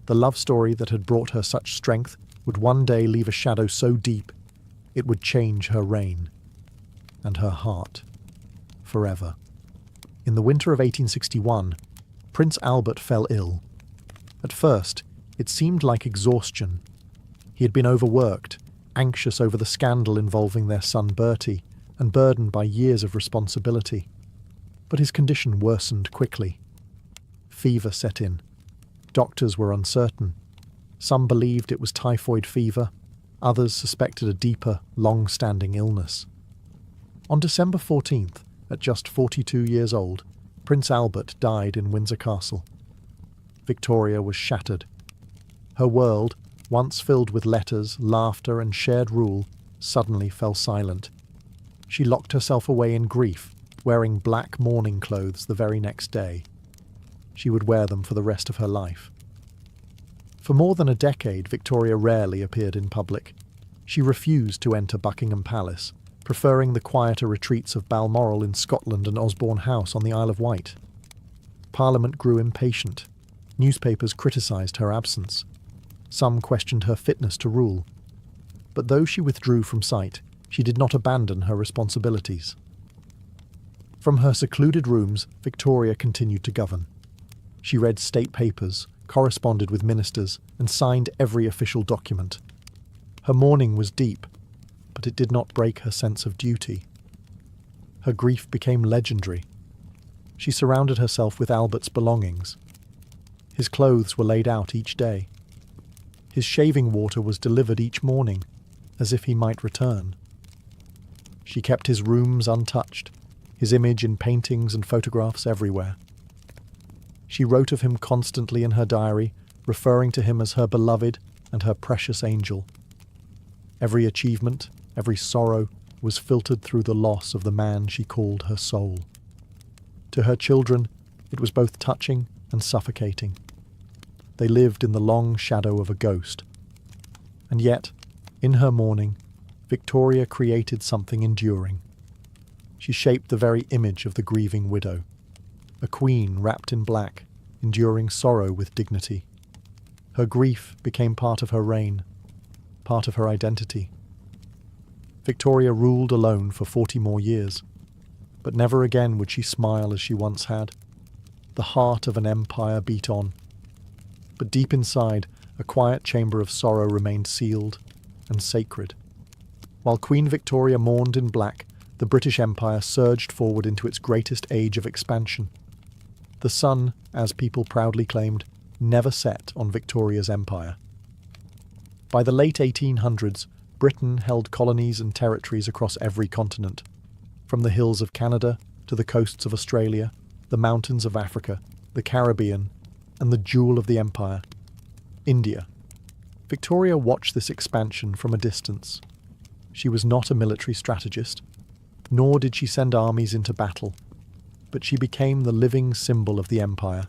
The love story that had brought her such strength would one day leave a shadow so deep it would change her reign and her heart forever. In the winter of 1861, Prince Albert fell ill. At first, it seemed like exhaustion. He had been overworked, anxious over the scandal involving their son Bertie, and burdened by years of responsibility. But his condition worsened quickly. Fever set in. Doctors were uncertain. Some believed it was typhoid fever. Others suspected a deeper, long-standing illness. On December 14th, at just 42 years old, Prince Albert died in Windsor Castle. Victoria was shattered. Her world, once filled with letters, laughter, and shared rule, suddenly fell silent. She locked herself away in grief, wearing black mourning clothes the very next day. She would wear them for the rest of her life. For more than a decade, Victoria rarely appeared in public. She refused to enter Buckingham Palace, preferring the quieter retreats of Balmoral in Scotland and Osborne House on the Isle of Wight. Parliament grew impatient. Newspapers criticised her absence. Some questioned her fitness to rule. But though she withdrew from sight, she did not abandon her responsibilities. From her secluded rooms, Victoria continued to govern. She read state papers, corresponded with ministers, and signed every official document. Her mourning was deep, but it did not break her sense of duty. Her grief became legendary. She surrounded herself with Albert's belongings. His clothes were laid out each day. His shaving water was delivered each morning, as if he might return. She kept his rooms untouched, his image in paintings and photographs everywhere. She wrote of him constantly in her diary, referring to him as her beloved and her precious angel. Every achievement, every sorrow, was filtered through the loss of the man she called her soul. To her children, it was both touching and suffocating. They lived in the long shadow of a ghost. And yet, in her mourning, Victoria created something enduring. She shaped the very image of the grieving widow. A queen wrapped in black, enduring sorrow with dignity. Her grief became part of her reign, part of her identity. Victoria ruled alone for 40 more years, but never again would she smile as she once had. The heart of an empire beat on. But deep inside, a quiet chamber of sorrow remained sealed and sacred. While Queen Victoria mourned in black, the British Empire surged forward into its greatest age of expansion. The sun, as people proudly claimed, never set on Victoria's empire. By the late 1800s, Britain held colonies and territories across every continent, from the hills of Canada to the coasts of Australia, the mountains of Africa, the Caribbean, and the jewel of the empire, India. Victoria watched this expansion from a distance. She was not a military strategist. nor did she send armies into battle, but she became the living symbol of the empire,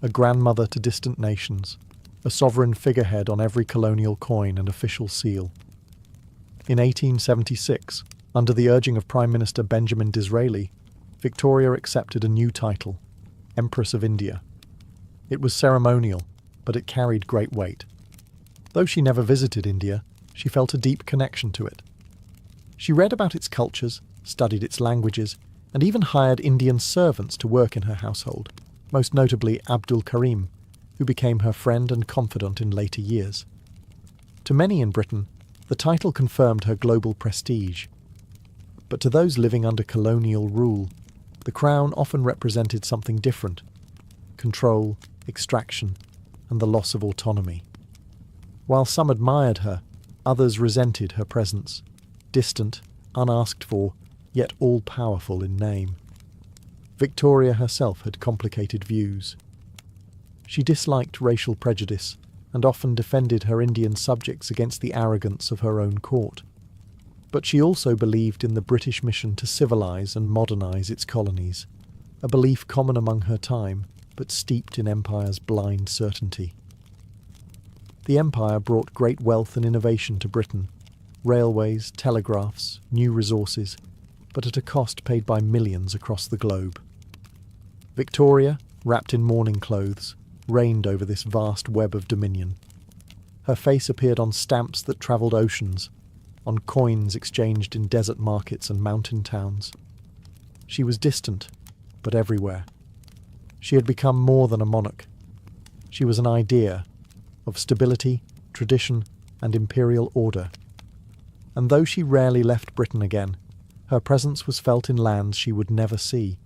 a grandmother to distant nations, a sovereign figurehead on every colonial coin and official seal. In 1876, under the urging of Prime Minister Benjamin Disraeli, Victoria accepted a new title, Empress of India. It was ceremonial, but it carried great weight. Though she never visited India, she felt a deep connection to it. She read about its cultures, studied its languages, and even hired Indian servants to work in her household, most notably Abdul Karim, who became her friend and confidant in later years. To many in Britain, the title confirmed her global prestige. But to those living under colonial rule, the crown often represented something different: control, extraction, and the loss of autonomy. While some admired her, others resented her presence, distant, unasked for, yet all-powerful in name. Victoria herself had complicated views. She disliked racial prejudice and often defended her Indian subjects against the arrogance of her own court. But she also believed in the British mission to civilise and modernise its colonies, a belief common among her time, but steeped in empire's blind certainty. The empire brought great wealth and innovation to Britain: railways, telegraphs, new resources, but at a cost paid by millions across the globe. Victoria, wrapped in mourning clothes, reigned over this vast web of dominion. Her face appeared on stamps that travelled oceans, on coins exchanged in desert markets and mountain towns. She was distant, but everywhere. She had become more than a monarch. She was an idea of stability, tradition, and imperial order. And though she rarely left Britain again, her presence was felt in lands she would never see,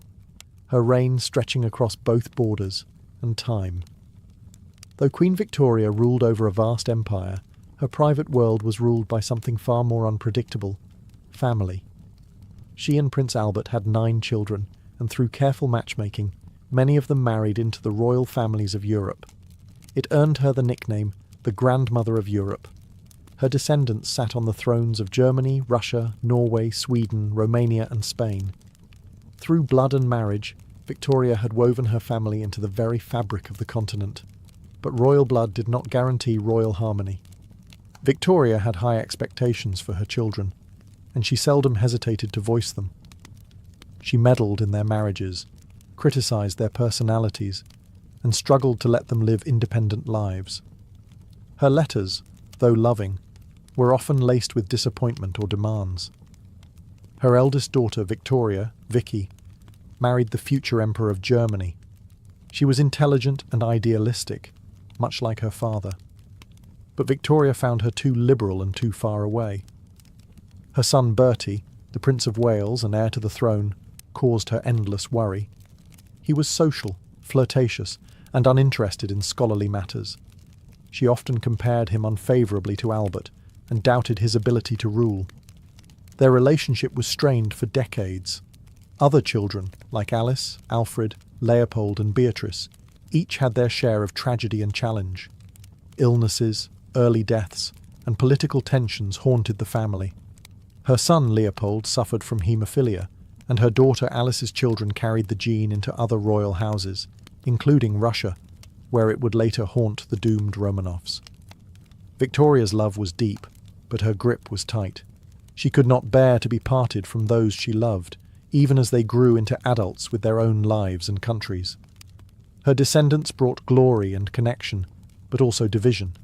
her reign stretching across both borders and time. Though Queen Victoria ruled over a vast empire, her private world was ruled by something far more unpredictable: family. She and Prince Albert had 9 children, and through careful matchmaking, many of them married into the royal families of Europe. It earned her the nickname the Grandmother of Europe. Her descendants sat on the thrones of Germany, Russia, Norway, Sweden, Romania, and Spain. Through blood and marriage, Victoria had woven her family into the very fabric of the continent. But royal blood did not guarantee royal harmony. Victoria had high expectations for her children, and she seldom hesitated to voice them. She meddled in their marriages, criticised their personalities, and struggled to let them live independent lives. Her letters, though loving, were often laced with disappointment or demands. Her eldest daughter, Victoria, Vicky, married the future Emperor of Germany. She was intelligent and idealistic, much like her father. But Victoria found her too liberal and too far away. Her son Bertie, the Prince of Wales and heir to the throne, caused her endless worry. He was social, flirtatious, and uninterested in scholarly matters. She often compared him unfavourably to Albert and doubted his ability to rule. Their relationship was strained for decades. Other children, like Alice, Alfred, Leopold, and Beatrice, each had their share of tragedy and challenge. Illnesses, early deaths, and political tensions haunted the family. Her son Leopold suffered from haemophilia, and her daughter Alice's children carried the gene into other royal houses, including Russia, where it would later haunt the doomed Romanovs. Victoria's love was deep, but her grip was tight. She could not bear to be parted from those she loved, even as they grew into adults with their own lives and countries. Her descendants brought glory and connection, but also division.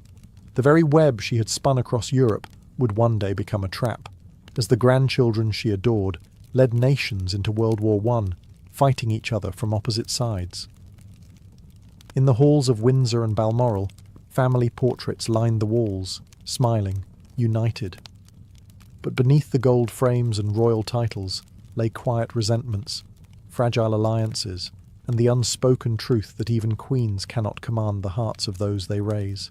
The very web she had spun across Europe would one day become a trap, as the grandchildren she adored led nations into World War I, fighting each other from opposite sides. In the halls of Windsor and Balmoral, family portraits lined the walls, smiling, united. But beneath the gold frames and royal titles lay quiet resentments, fragile alliances, and the unspoken truth that even queens cannot command the hearts of those they raise.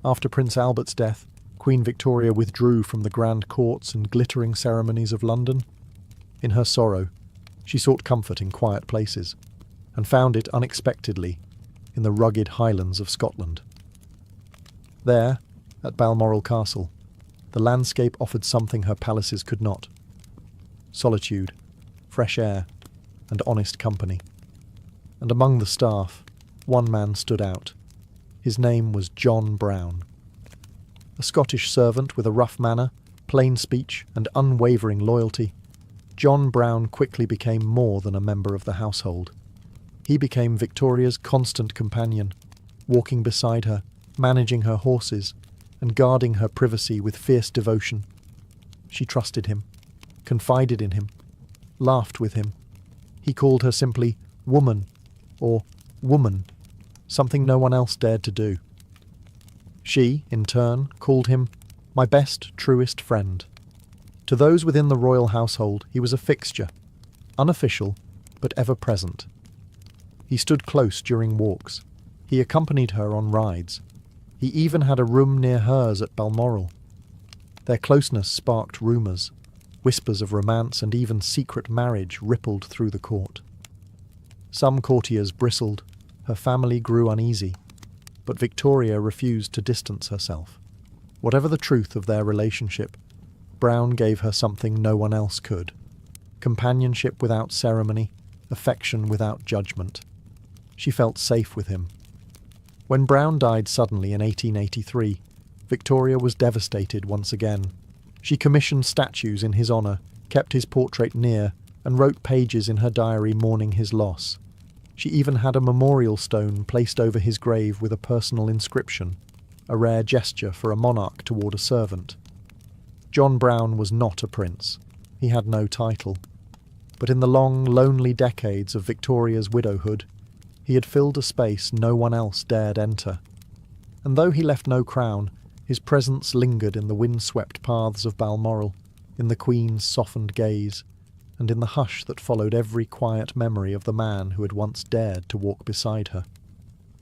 After Prince Albert's death, Queen Victoria withdrew from the grand courts and glittering ceremonies of London. In her sorrow, she sought comfort in quiet places, and found it unexpectedly in the rugged highlands of Scotland. There, at Balmoral Castle, the landscape offered something her palaces could not: solitude, fresh air, and honest company. And among the staff, one man stood out. His name was John Brown. A Scottish servant with a rough manner, plain speech, and unwavering loyalty, John Brown quickly became more than a member of the household. He became Victoria's constant companion, walking beside her, managing her horses, and guarding her privacy with fierce devotion. She trusted him, confided in him, laughed with him. He called her simply woman or woman, something no one else dared to do. She, in turn, called him my best, truest friend. To those within the royal household, he was a fixture, unofficial, but ever present. He stood close during walks. He accompanied her on rides. He even had a room near hers at Balmoral. Their closeness sparked rumours. Whispers of romance and even secret marriage rippled through the court. Some courtiers bristled. Her family grew uneasy. But Victoria refused to distance herself. Whatever the truth of their relationship, Brown gave her something no one else could. Companionship without ceremony, affection without judgment. She felt safe with him. When Brown died suddenly in 1883, Victoria was devastated once again. She commissioned statues in his honour, kept his portrait near, and wrote pages in her diary mourning his loss. She even had a memorial stone placed over his grave with a personal inscription, a rare gesture for a monarch toward a servant. John Brown was not a prince. He had no title. But in the long, lonely decades of Victoria's widowhood, he had filled a space no one else dared enter. And though he left no crown, his presence lingered in the wind-swept paths of Balmoral, in the Queen's softened gaze, and in the hush that followed every quiet memory of the man who had once dared to walk beside her.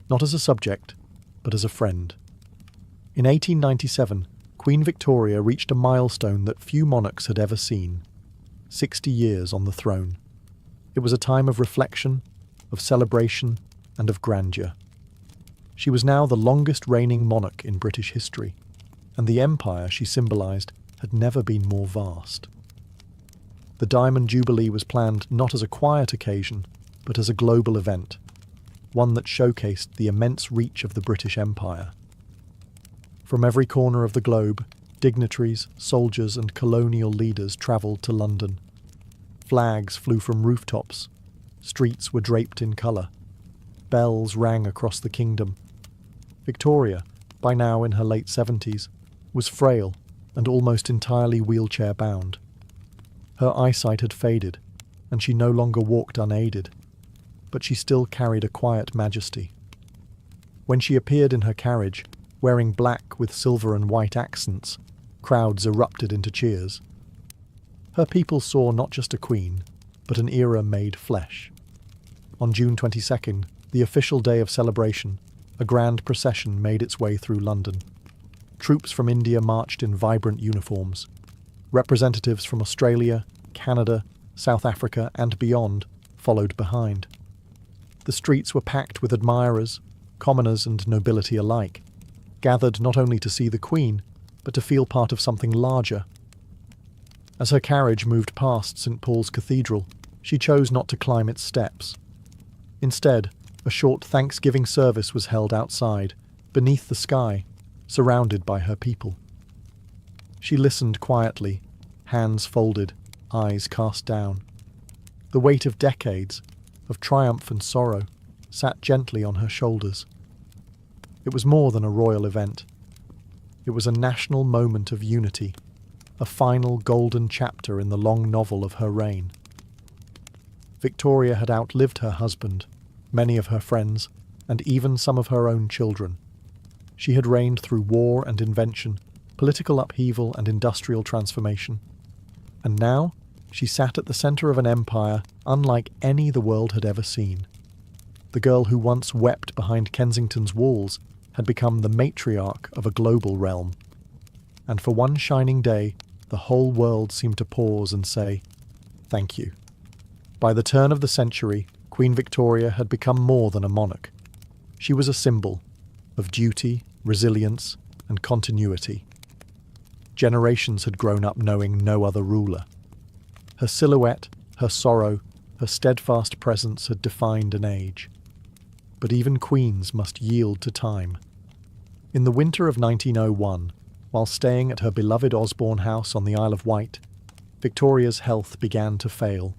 Not as a subject, but as a friend. In 1897, Queen Victoria reached a milestone that few monarchs had ever seen: 60 years on the throne. It was a time of reflection, of celebration, and of grandeur. She was now the longest reigning monarch in British history, and the empire she symbolised had never been more vast. The Diamond Jubilee was planned not as a quiet occasion, but as a global event, one that showcased the immense reach of the British Empire. From every corner of the globe, dignitaries, soldiers, and colonial leaders travelled to London. Flags flew from rooftops. Streets were draped in colour. Bells rang across the kingdom. Victoria, by now in her late 70s, was frail and almost entirely wheelchair-bound. Her eyesight had faded, and she no longer walked unaided, but she still carried a quiet majesty. When she appeared in her carriage, wearing black with silver and white accents, crowds erupted into cheers. Her people saw not just a queen, but an era made flesh. On June 22nd, the official day of celebration, a grand procession made its way through London. Troops from India marched in vibrant uniforms. Representatives from Australia, Canada, South Africa, and beyond followed behind. The streets were packed with admirers, commoners and nobility alike, gathered not only to see the Queen, but to feel part of something larger. As her carriage moved past St. Paul's Cathedral, she chose not to climb its steps. Instead, a short Thanksgiving service was held outside, beneath the sky, surrounded by her people. She listened quietly, hands folded, eyes cast down. The weight of decades, of triumph and sorrow, sat gently on her shoulders. It was more than a royal event. It was a national moment of unity, a final golden chapter in the long novel of her reign. Victoria had outlived her husband, many of her friends, and even some of her own children. She had reigned through war and invention, political upheaval and industrial transformation. And now she sat at the centre of an empire unlike any the world had ever seen. The girl who once wept behind Kensington's walls had become the matriarch of a global realm. And for one shining day, the whole world seemed to pause and say, "Thank you." By the turn of the century, Queen Victoria had become more than a monarch. She was a symbol of duty, resilience, and continuity. Generations had grown up knowing no other ruler. Her silhouette, her sorrow, her steadfast presence had defined an age. But even queens must yield to time. In the winter of 1901, while staying at her beloved Osborne House on the Isle of Wight, Victoria's health began to fail.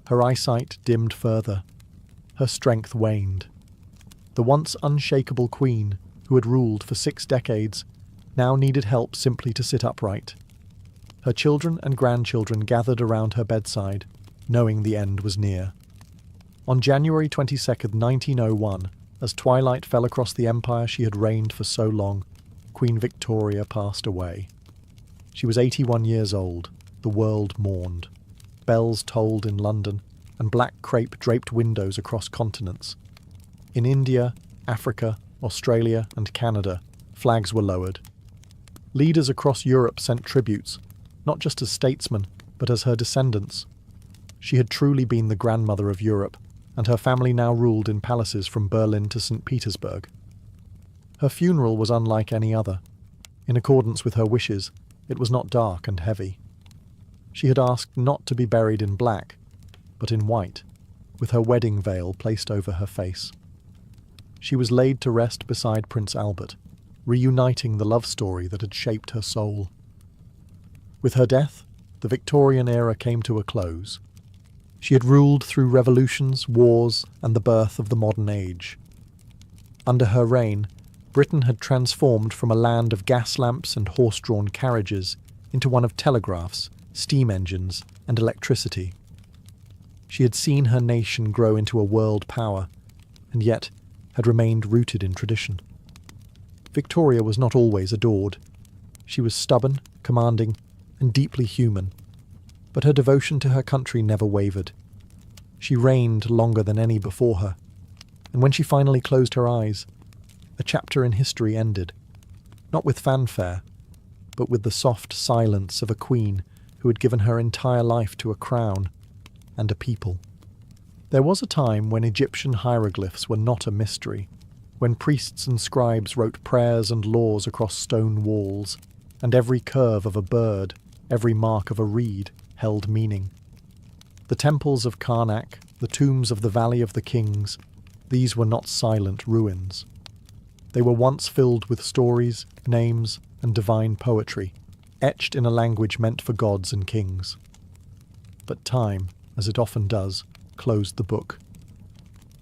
Her eyesight dimmed further. Her strength waned. The once unshakable queen, who had ruled for 6 decades, now needed help simply to sit upright. Her children and grandchildren gathered around her bedside, knowing the end was near. On January 22, 1901, as twilight fell across the empire she had reigned for so long, Queen Victoria passed away. She was 81 years old. The world mourned. Bells tolled in London, and black crape draped windows across continents. In India, Africa, Australia, and Canada, flags were lowered. Leaders across Europe sent tributes, not just as statesmen, but as her descendants. She had truly been the grandmother of Europe, and her family now ruled in palaces from Berlin to St. Petersburg. Her funeral was unlike any other. In accordance with her wishes, it was not dark and heavy. She had asked not to be buried in black, but in white, with her wedding veil placed over her face. She was laid to rest beside Prince Albert, reuniting the love story that had shaped her soul. With her death, the Victorian era came to a close. She had ruled through revolutions, wars, and the birth of the modern age. Under her reign, Britain had transformed from a land of gas lamps and horse-drawn carriages into one of telegraphs, steam engines, and electricity. She had seen her nation grow into a world power, and yet had remained rooted in tradition. Victoria was not always adored. She was stubborn, commanding, and deeply human, but her devotion to her country never wavered. She reigned longer than any before her, and when she finally closed her eyes, a chapter in history ended, not with fanfare, but with the soft silence of a queen who had given her entire life to a crown and a people. There was a time when Egyptian hieroglyphs were not a mystery, when priests and scribes wrote prayers and laws across stone walls, and every curve of a bird, every mark of a reed, held meaning. The temples of Karnak, the tombs of the Valley of the Kings, these were not silent ruins. They were once filled with stories, names, and divine poetry, etched in a language meant for gods and kings. But time, as it often does, closed the book.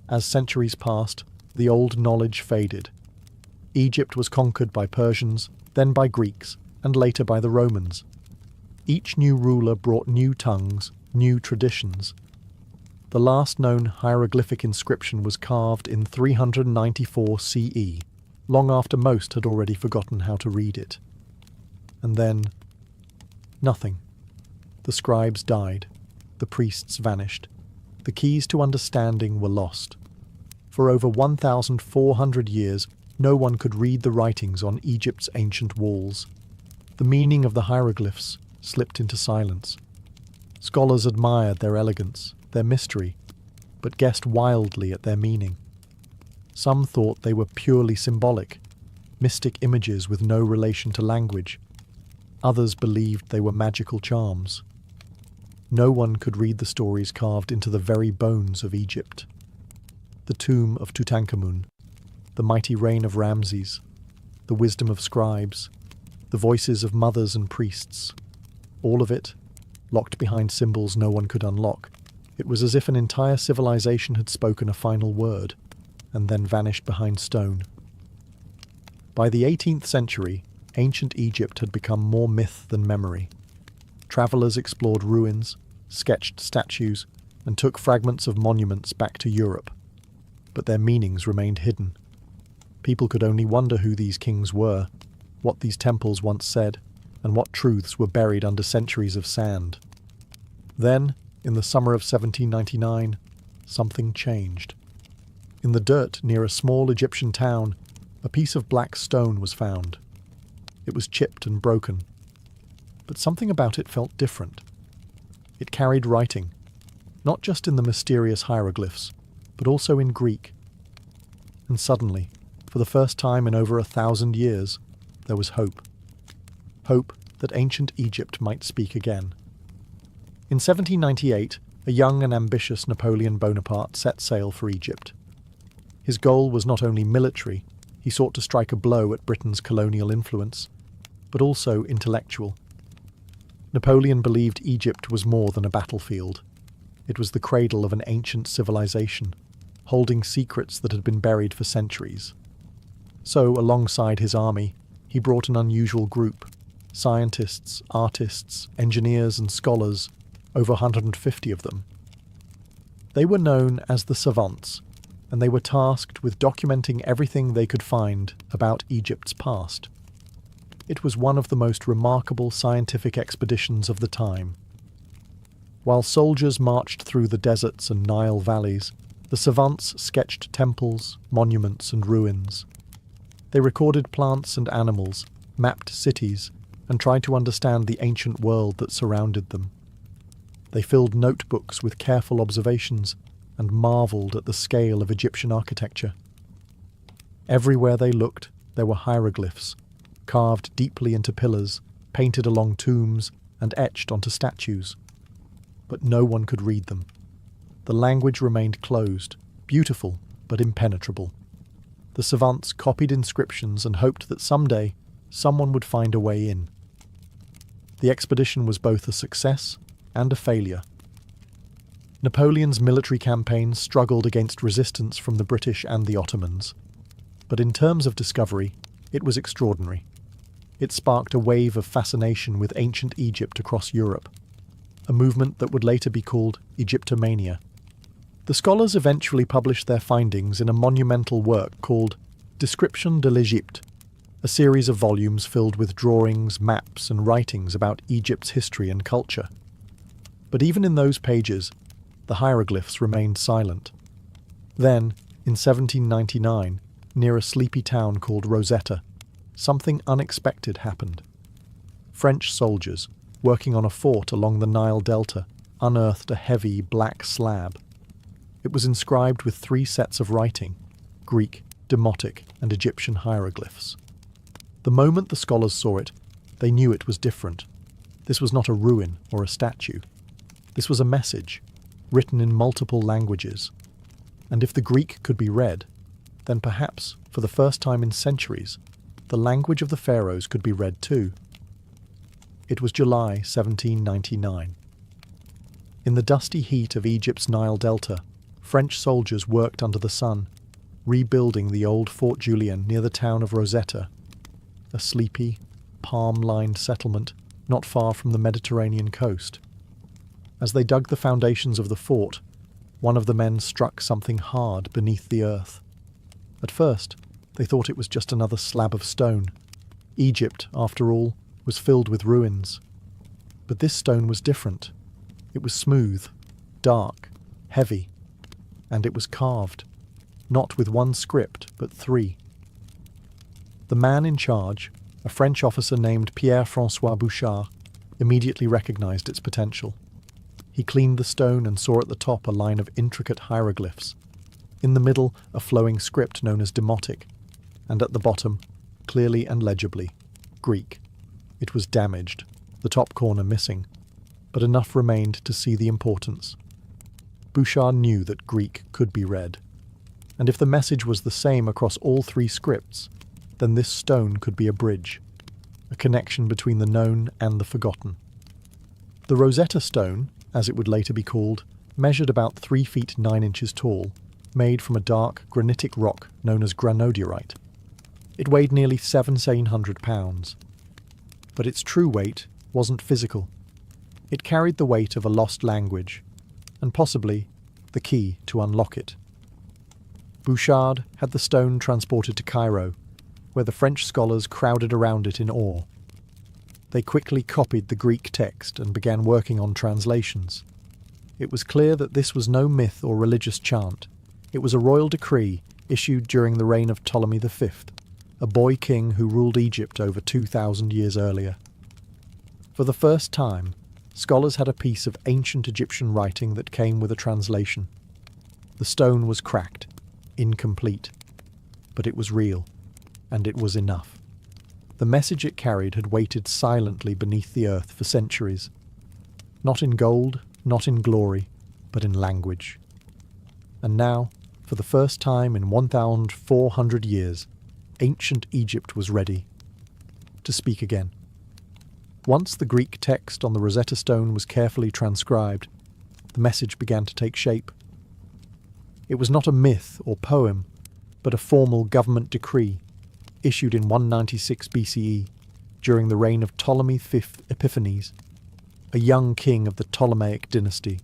As centuries passed, the old knowledge faded. Egypt was conquered by Persians, then by Greeks, and later by the Romans. Each new ruler brought new tongues, new traditions. The last known hieroglyphic inscription was carved in 394 CE, long after most had already forgotten how to read it. And then, nothing. The scribes died. The priests vanished. The keys to understanding were lost. For over 1,400 years, no one could read the writings on Egypt's ancient walls. The meaning of the hieroglyphs slipped into silence. Scholars admired their elegance, their mystery, but guessed wildly at their meaning. Some thought they were purely symbolic, mystic images with no relation to language. Others believed they were magical charms. No one could read the stories carved into the very bones of Egypt. The tomb of Tutankhamun, the mighty reign of Ramses, the wisdom of scribes, the voices of mothers and priests, all of it, locked behind symbols no one could unlock. It was as if an entire civilization had spoken a final word, and then vanished behind stone. By the 18th century, ancient Egypt had become more myth than memory. Travellers explored ruins, sketched statues, and took fragments of monuments back to Europe. But their meanings remained hidden. People could only wonder who these kings were, what these temples once said, and what truths were buried under centuries of sand. Then, in the summer of 1799, something changed. In the dirt near a small Egyptian town, a piece of black stone was found. It was chipped and broken, but something about it felt different. It carried writing, not just in the mysterious hieroglyphs, but also in Greek. And suddenly, for the first time in over 1,000 years, there was hope. Hope that ancient Egypt might speak again. In 1798, a young and ambitious Napoleon Bonaparte set sail for Egypt. His goal was not only military, he sought to strike a blow at Britain's colonial influence, but also intellectual. Napoleon believed Egypt was more than a battlefield. It was the cradle of an ancient civilization, holding secrets that had been buried for centuries. So, alongside his army, he brought an unusual group: scientists, artists, engineers and scholars, over 150 of them. They were known as the savants, and they were tasked with documenting everything they could find about Egypt's past. It was one of the most remarkable scientific expeditions of the time. While soldiers marched through the deserts and Nile valleys, the savants sketched temples, monuments and ruins. They recorded plants and animals, mapped cities, and tried to understand the ancient world that surrounded them. They filled notebooks with careful observations and marvelled at the scale of Egyptian architecture. Everywhere they looked, there were hieroglyphs, carved deeply into pillars, painted along tombs, and etched onto statues. But no one could read them. The language remained closed, beautiful but impenetrable. The savants copied inscriptions and hoped that someday someone would find a way in. The expedition was both a success and a failure. Napoleon's military campaign struggled against resistance from the British and the Ottomans. But in terms of discovery, it was extraordinary. It sparked a wave of fascination with ancient Egypt across Europe, a movement that would later be called Egyptomania. The scholars eventually published their findings in a monumental work called Description de l'Égypte, a series of volumes filled with drawings, maps, and writings about Egypt's history and culture. But even in those pages, the hieroglyphs remained silent. Then, in 1799, near a sleepy town called Rosetta, something unexpected happened. French soldiers, working on a fort along the Nile Delta, unearthed a heavy black slab. It was inscribed with 3 sets of writing: Greek, Demotic, and Egyptian hieroglyphs. The moment the scholars saw it, they knew it was different. This was not a ruin or a statue. This was a message, written in multiple languages. And if the Greek could be read, then perhaps, for the first time in centuries, the language of the pharaohs could be read too. It was July 1799. In the dusty heat of Egypt's Nile Delta, French soldiers worked under the sun, rebuilding the old Fort Julien near the town of Rosetta, a sleepy, palm-lined settlement not far from the Mediterranean coast. As they dug the foundations of the fort, one of the men struck something hard beneath the earth. At first, they thought it was just another slab of stone. Egypt, after all, was filled with ruins. But this stone was different. It was smooth, dark, heavy, and it was carved, not with 1 script, but 3. The man in charge, a French officer named Pierre-François Bouchard, immediately recognized its potential. He cleaned the stone and saw at the top a line of intricate hieroglyphs. In the middle, a flowing script known as Demotic, and at the bottom, clearly and legibly, Greek. It was damaged, the top corner missing, but enough remained to see the importance. Bouchard knew that Greek could be read, and if the message was the same across all 3 scripts, then this stone could be a bridge, a connection between the known and the forgotten. The Rosetta Stone, as it would later be called, measured about 3 feet 9 inches tall, made from a dark granitic rock known as granodiorite. It weighed nearly 1,700 pounds. But its true weight wasn't physical. It carried the weight of a lost language, and possibly the key to unlock it. Bouchard had the stone transported to Cairo, where the French scholars crowded around it in awe. They quickly copied the Greek text and began working on translations. It was clear that this was no myth or religious chant. It was a royal decree issued during the reign of Ptolemy V, a boy king who ruled Egypt over 2,000 years earlier. For the first time, scholars had a piece of ancient Egyptian writing that came with a translation. The stone was cracked, incomplete, but it was real, and it was enough. The message it carried had waited silently beneath the earth for centuries. Not in gold, not in glory, but in language. And now, for the first time in 1,400 years, ancient Egypt was ready to speak again. Once the Greek text on the Rosetta Stone was carefully transcribed, the message began to take shape. It was not a myth or poem, but a formal government decree issued in 196 BCE during the reign of Ptolemy V Epiphanes, a young king of the Ptolemaic dynasty.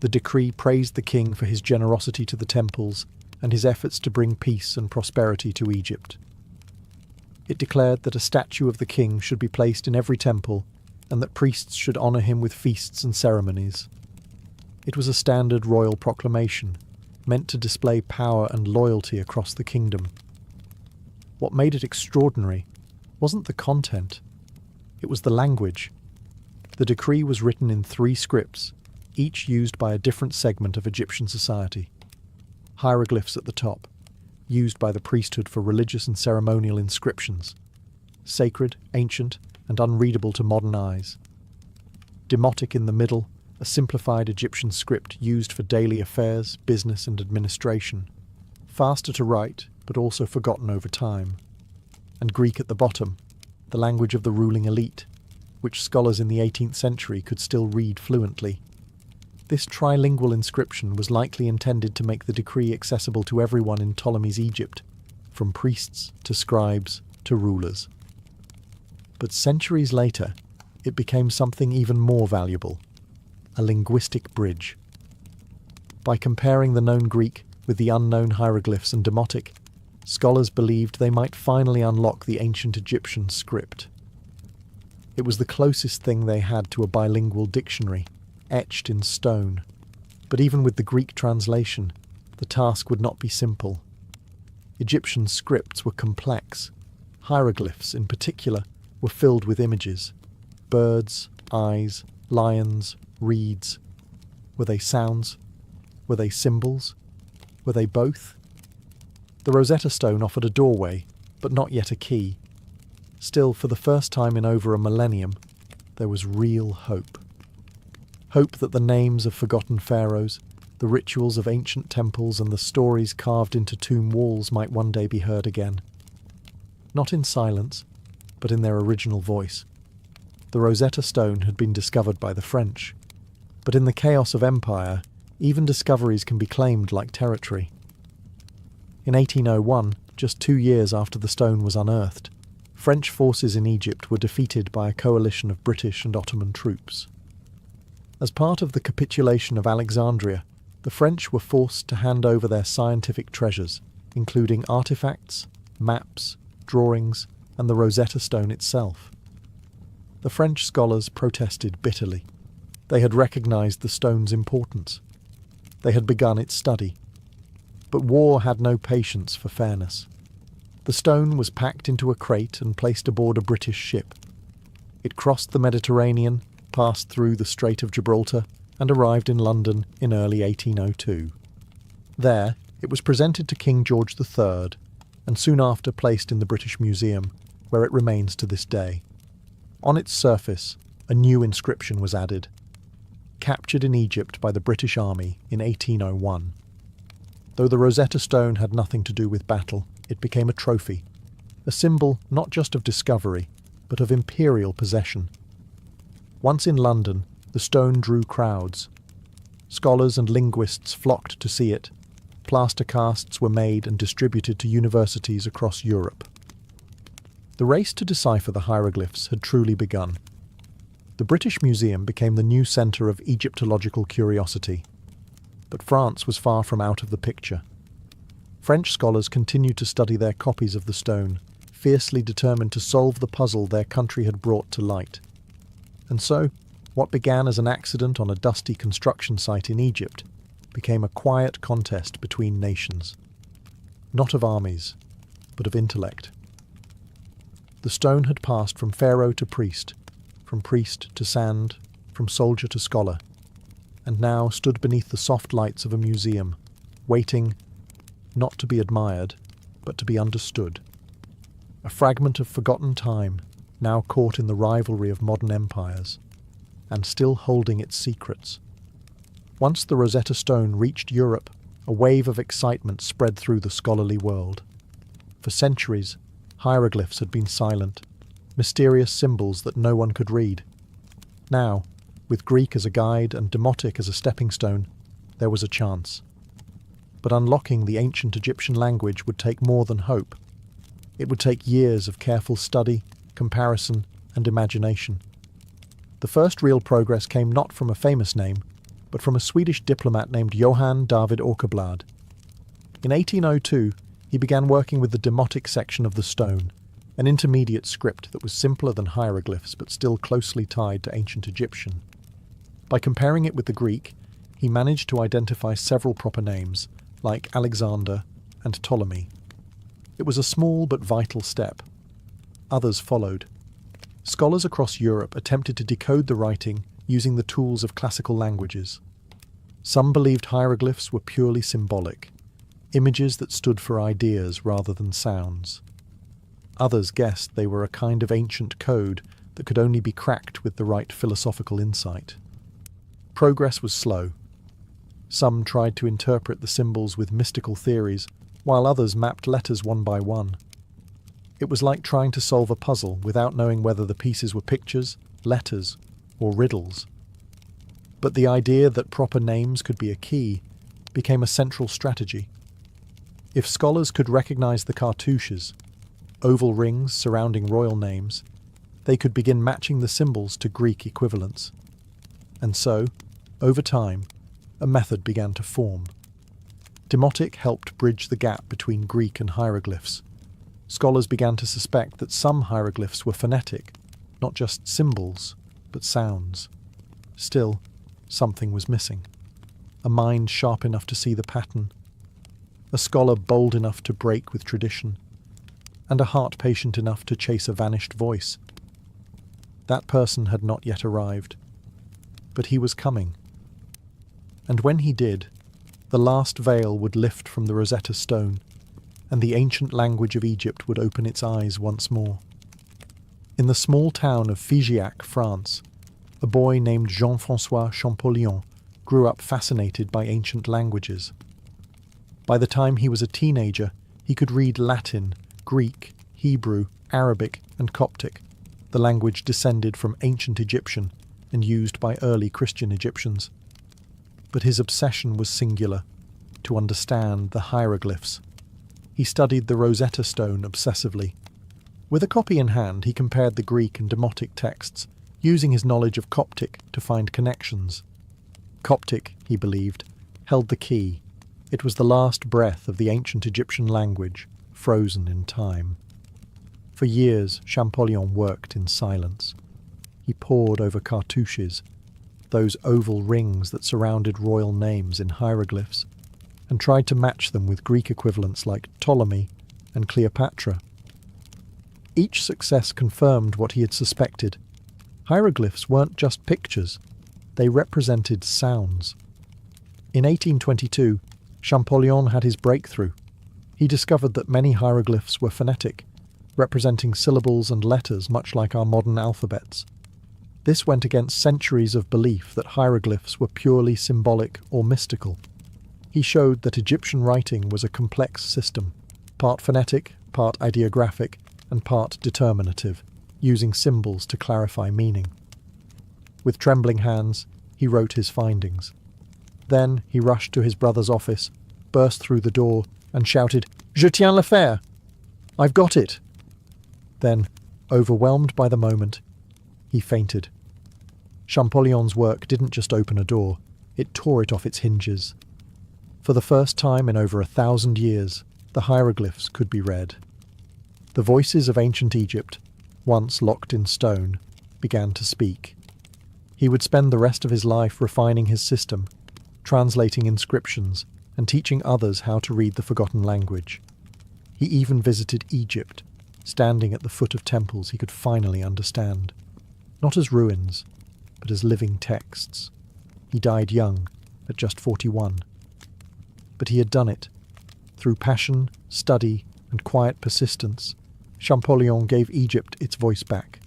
The decree praised the king for his generosity to the temples and his efforts to bring peace and prosperity to Egypt. It declared that a statue of the king should be placed in every temple and that priests should honour him with feasts and ceremonies. It was a standard royal proclamation, meant to display power and loyalty across the kingdom. What made it extraordinary wasn't the content, it was the language. The decree was written in 3 scripts, each used by a different segment of Egyptian society. Hieroglyphs at the top, used by the priesthood for religious and ceremonial inscriptions, sacred, ancient, and unreadable to modern eyes. Demotic in the middle, a simplified Egyptian script used for daily affairs, business, and administration, faster to write, but also forgotten over time. And Greek at the bottom, the language of the ruling elite, which scholars in the 18th century could still read fluently. This trilingual inscription was likely intended to make the decree accessible to everyone in Ptolemy's Egypt, from priests to scribes to rulers. But centuries later, it became something even more valuable, a linguistic bridge. By comparing the known Greek with the unknown hieroglyphs and Demotic, scholars believed they might finally unlock the ancient Egyptian script. It was the closest thing they had to a bilingual dictionary, etched in stone. But even with the Greek translation, the task would not be simple. Egyptian scripts were complex. Hieroglyphs, in particular, were filled with images. Birds, eyes, lions, reeds. Were they sounds? Were they symbols? Were they both? The Rosetta Stone offered a doorway, but not yet a key. Still, for the first time in over a millennium, there was real hope. Hope that the names of forgotten pharaohs, the rituals of ancient temples, and the stories carved into tomb walls might one day be heard again. Not in silence, but in their original voice. The Rosetta Stone had been discovered by the French, but in the chaos of empire, even discoveries can be claimed like territory. In 1801, just 2 years after the stone was unearthed, French forces in Egypt were defeated by a coalition of British and Ottoman troops. As part of the capitulation of Alexandria, the French were forced to hand over their scientific treasures, including artifacts, maps, drawings, and the Rosetta Stone itself. The French scholars protested bitterly. They had recognized the stone's importance. They had begun its study. But war had no patience for fairness. The stone was packed into a crate and placed aboard a British ship. It crossed the Mediterranean, passed through the Strait of Gibraltar, and arrived in London in early 1802. There, it was presented to King George III, and soon after placed in the British Museum, where it remains to this day. On its surface, a new inscription was added, captured in Egypt by the British Army in 1801. Though the Rosetta Stone had nothing to do with battle, it became a trophy, a symbol not just of discovery, but of imperial possession. Once in London, the stone drew crowds. Scholars and linguists flocked to see it. Plaster casts were made and distributed to universities across Europe. The race to decipher the hieroglyphs had truly begun. The British Museum became the new centre of Egyptological curiosity. But France was far from out of the picture. French scholars continued to study their copies of the stone, fiercely determined to solve the puzzle their country had brought to light. And so, what began as an accident on a dusty construction site in Egypt became a quiet contest between nations. Not of armies, but of intellect. The stone had passed from pharaoh to priest, from priest to sand, from soldier to scholar, and now stood beneath the soft lights of a museum, waiting, not to be admired, but to be understood. A fragment of forgotten time, now caught in the rivalry of modern empires. and still holding its secrets. Once the Rosetta Stone reached Europe, a wave of excitement spread through the scholarly world. For centuries, hieroglyphs had been silent, mysterious symbols that no one could read. Now, with Greek as a guide and Demotic as a stepping stone, there was a chance. But unlocking the ancient Egyptian language would take more than hope. It would take years of careful study, comparison, and imagination. The first real progress came not from a famous name, but from a Swedish diplomat named Johann David Åkerblad. In 1802, he began working with the Demotic section of the stone, an intermediate script that was simpler than hieroglyphs but still closely tied to ancient Egyptian. By comparing it with the Greek, he managed to identify several proper names, like Alexander and Ptolemy. It was a small but vital step. Others followed. Scholars across Europe attempted to decode the writing using the tools of classical languages. Some believed hieroglyphs were purely symbolic, images that stood for ideas rather than sounds. Others guessed they were a kind of ancient code that could only be cracked with the right philosophical insight. Progress was slow. Some tried to interpret the symbols with mystical theories, while others mapped letters one by one. It was like trying to solve a puzzle without knowing whether the pieces were pictures, letters, or riddles. But the idea that proper names could be a key became a central strategy. If scholars could recognize the cartouches, oval rings surrounding royal names, they could begin matching the symbols to Greek equivalents. And so, over time, a method began to form. Demotic helped bridge the gap between Greek and hieroglyphs. Scholars began to suspect that some hieroglyphs were phonetic, not just symbols, but sounds. Still, something was missing. A mind sharp enough to see the pattern, a scholar bold enough to break with tradition, and a heart patient enough to chase a vanished voice. That person had not yet arrived, but he was coming. And when he did, the last veil would lift from the Rosetta Stone, and the ancient language of Egypt would open its eyes once more. In the small town of Figeac, France, a boy named Jean-François Champollion grew up fascinated by ancient languages. By the time he was a teenager, he could read Latin, Greek, Hebrew, Arabic, and Coptic, the language descended from ancient Egyptian and used by early Christian Egyptians. But his obsession was singular, to understand the hieroglyphs. He studied the Rosetta Stone obsessively. With a copy in hand, he compared the Greek and Demotic texts, using his knowledge of Coptic to find connections. Coptic, he believed, held the key. It was the last breath of the ancient Egyptian language, frozen in time. For years, Champollion worked in silence. He pored over cartouches, those oval rings that surrounded royal names in hieroglyphs, and tried to match them with Greek equivalents like Ptolemy and Cleopatra. Each success confirmed what he had suspected. Hieroglyphs weren't just pictures, they represented sounds. In 1822, Champollion had his breakthrough. He discovered that many hieroglyphs were phonetic, representing syllables and letters much like our modern alphabets. This went against centuries of belief that hieroglyphs were purely symbolic or mystical. He showed that Egyptian writing was a complex system, part phonetic, part ideographic, and part determinative, using symbols to clarify meaning. With trembling hands, he wrote his findings. Then he rushed to his brother's office, burst through the door, and shouted, "Je tiens l'affaire! I've got it!" Then, overwhelmed by the moment, he fainted. Champollion's work didn't just open a door, it tore it off its hinges. For the first time in over 1,000 years, the hieroglyphs could be read. The voices of ancient Egypt, once locked in stone, began to speak. He would spend the rest of his life refining his system, translating inscriptions, and teaching others how to read the forgotten language. He even visited Egypt, standing at the foot of temples he could finally understand, not as ruins, but as living texts. He died young, at just 41. But he had done it. Through passion, study, and quiet persistence, Champollion gave Egypt its voice back.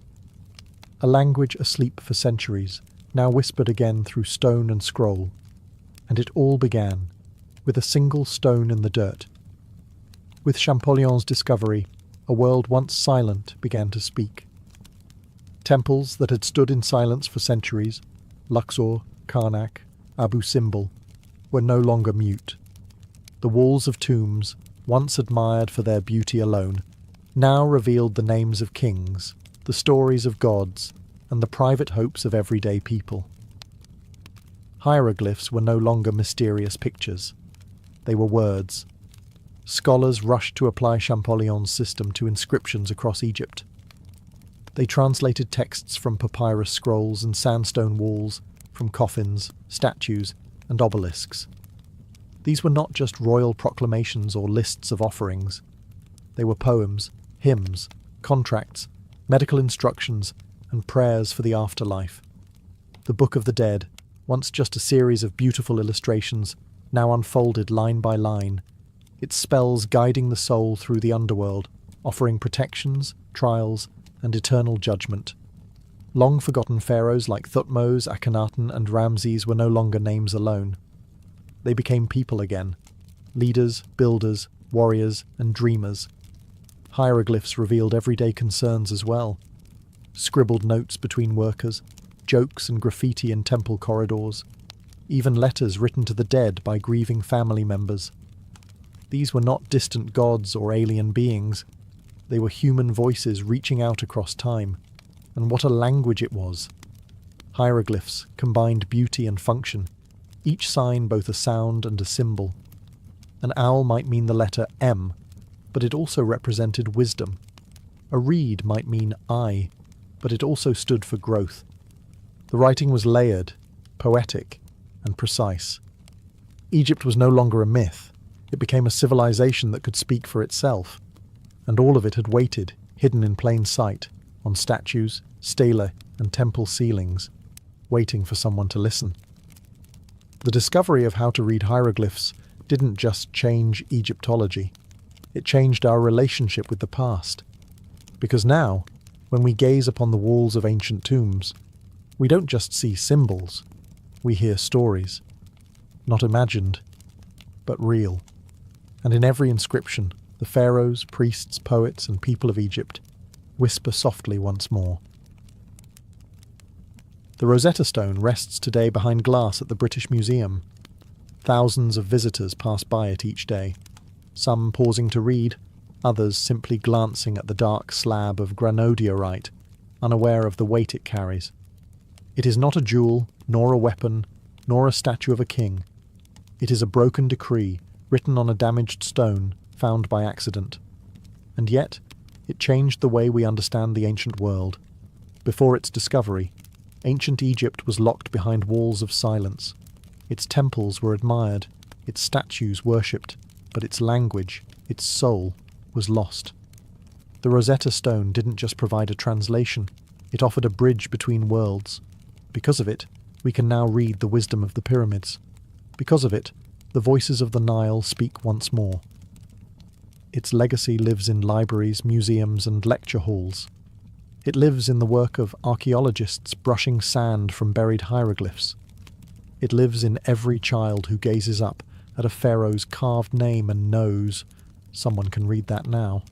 A language asleep for centuries, now whispered again through stone and scroll. And it all began with a single stone in the dirt. With Champollion's discovery, a world once silent began to speak. Temples that had stood in silence for centuries, Luxor, Karnak, Abu Simbel, were no longer mute. The walls of tombs, once admired for their beauty alone, now revealed the names of kings, the stories of gods, and the private hopes of everyday people. Hieroglyphs were no longer mysterious pictures. They were words. Scholars rushed to apply Champollion's system to inscriptions across Egypt. They translated texts from papyrus scrolls and sandstone walls, from coffins, statues, and obelisks. These were not just royal proclamations or lists of offerings. They were poems, hymns, contracts, medical instructions, and prayers for the afterlife. The Book of the Dead, once just a series of beautiful illustrations, now unfolded line by line, its spells guiding the soul through the underworld, offering protections, trials, and eternal judgment. Long-forgotten pharaohs like Thutmose, Akhenaten, and Ramses were no longer names alone. They became people again, leaders, builders, warriors, and dreamers. Hieroglyphs revealed everyday concerns as well. Scribbled notes between workers, jokes and graffiti in temple corridors, even letters written to the dead by grieving family members. These were not distant gods or alien beings. They were human voices reaching out across time. And what a language it was! Hieroglyphs combined beauty and function, each sign both a sound and a symbol. An owl might mean the letter M, but it also represented wisdom. A reed might mean I, but it also stood for growth. The writing was layered, poetic, and precise. Egypt was no longer a myth. It became a civilization that could speak for itself. And all of it had waited, hidden in plain sight, on statues, stelae, and temple ceilings, waiting for someone to listen. The discovery of how to read hieroglyphs didn't just change Egyptology. It changed our relationship with the past. Because now, when we gaze upon the walls of ancient tombs, we don't just see symbols, we hear stories. Not imagined, but real. And in every inscription, the pharaohs, priests, poets, and people of Egypt whisper softly once more. The Rosetta Stone rests today behind glass at the British Museum. Thousands of visitors pass by it each day, some pausing to read, others simply glancing at the dark slab of granodiorite, unaware of the weight it carries. It is not a jewel, nor a weapon, nor a statue of a king. It is a broken decree, written on a damaged stone, found by accident. And yet, it changed the way we understand the ancient world. Before its discovery, ancient Egypt was locked behind walls of silence. Its temples were admired, its statues worshipped, but its language, its soul, was lost. The Rosetta Stone didn't just provide a translation, it offered a bridge between worlds. Because of it, we can now read the wisdom of the pyramids. Because of it, the voices of the Nile speak once more. Its legacy lives in libraries, museums, and lecture halls. It lives in the work of archaeologists brushing sand from buried hieroglyphs. It lives in every child who gazes up at a pharaoh's carved name and knows someone can read that now.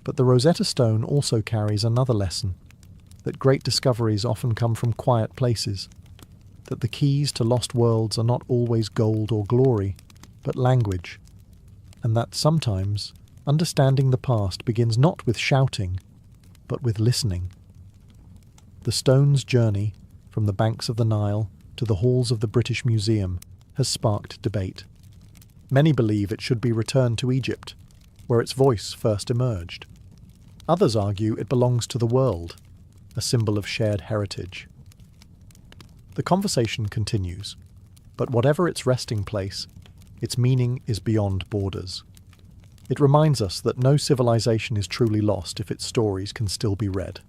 But the Rosetta Stone also carries another lesson, that great discoveries often come from quiet places, that the keys to lost worlds are not always gold or glory, but language, and that sometimes understanding the past begins not with shouting, but with listening. The stone's journey from the banks of the Nile to the halls of the British Museum has sparked debate. Many believe it should be returned to Egypt, where its voice first emerged. Others argue it belongs to the world, a symbol of shared heritage. The conversation continues, but whatever its resting place, its meaning is beyond borders. It reminds us that no civilization is truly lost if its stories can still be read.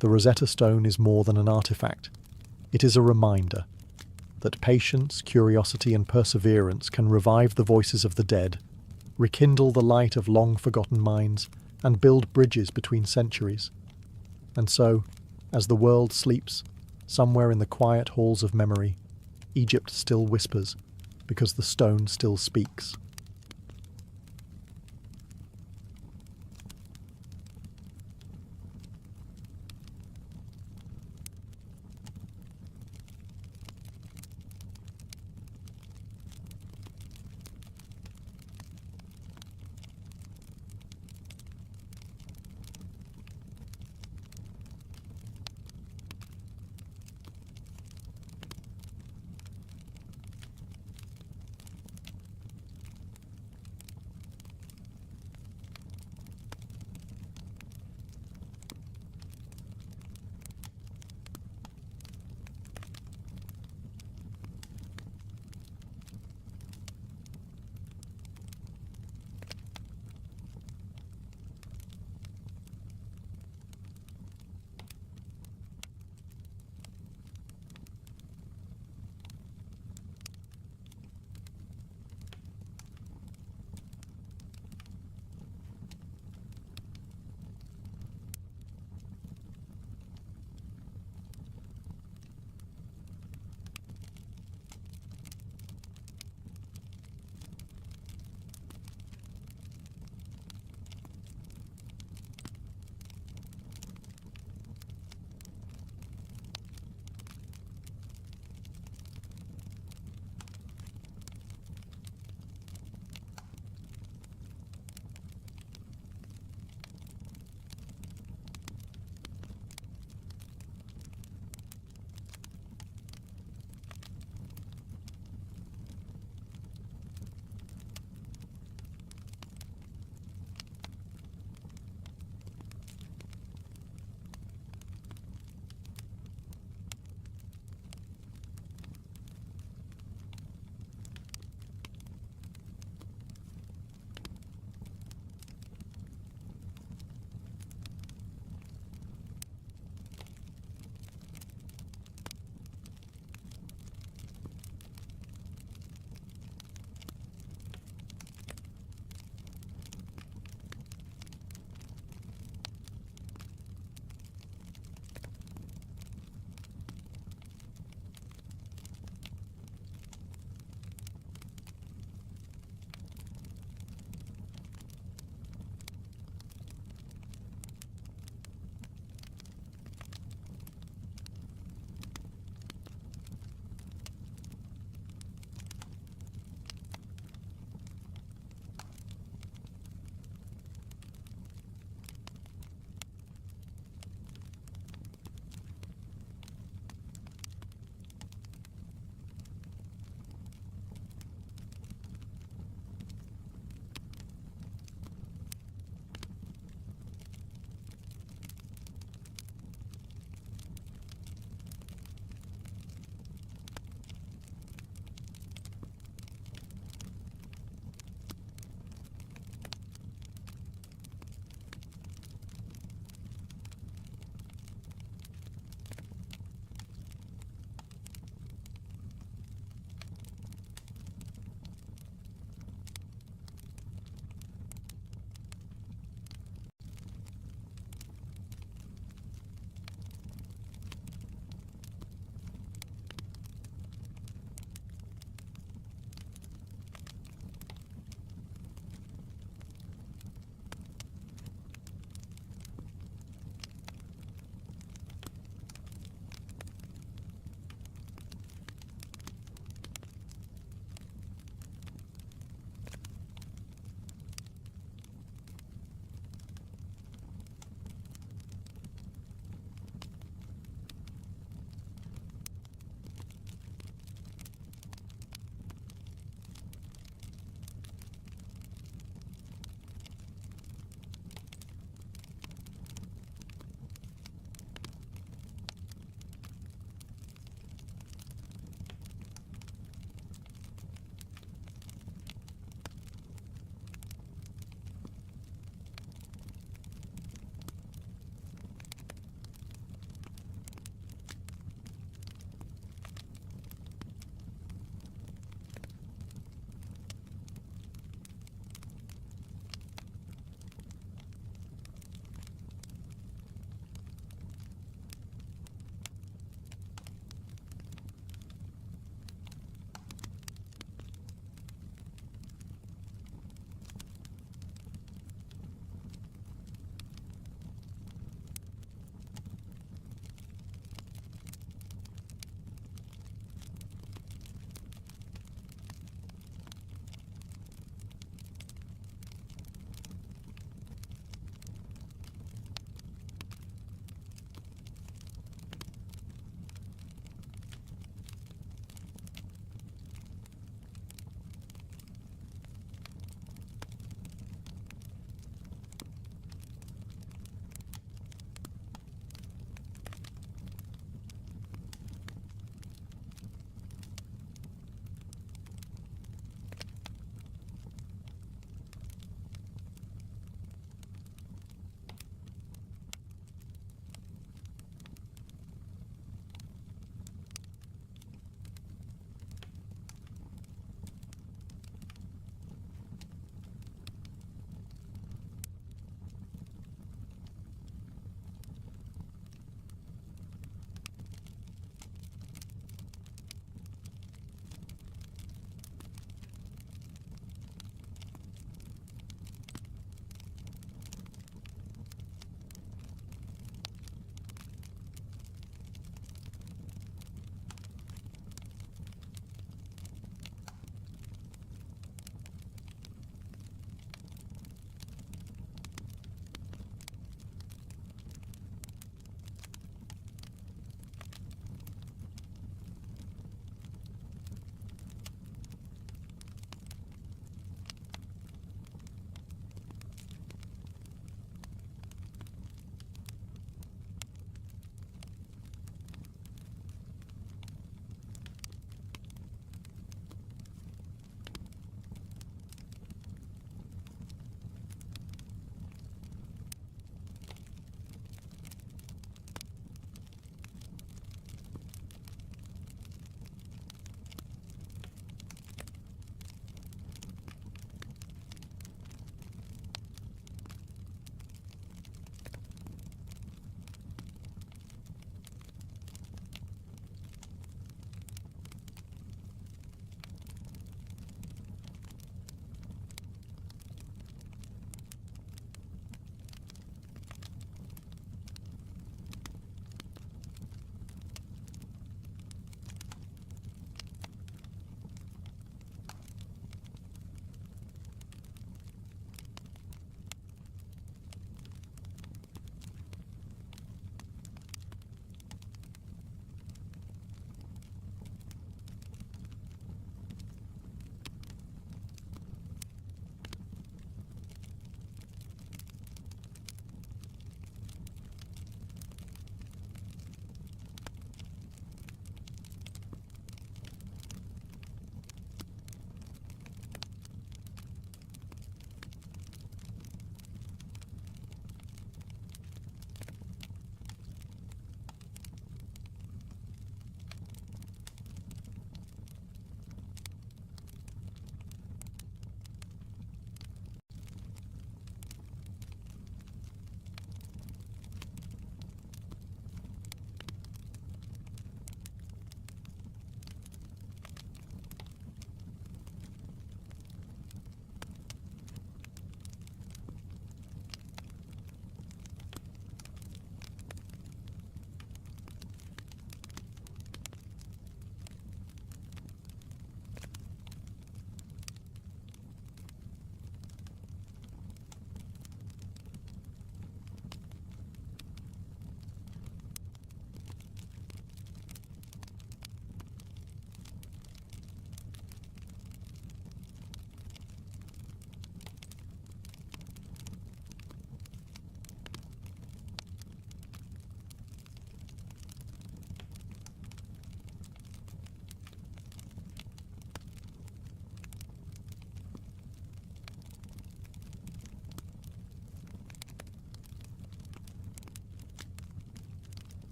The Rosetta Stone is more than an artifact. It is a reminder that patience, curiosity, and perseverance can revive the voices of the dead, rekindle the light of long-forgotten minds, and build bridges between centuries. And so, as the world sleeps, Somewhere in the quiet halls of memory, Egypt still whispers, because the stone still speaks.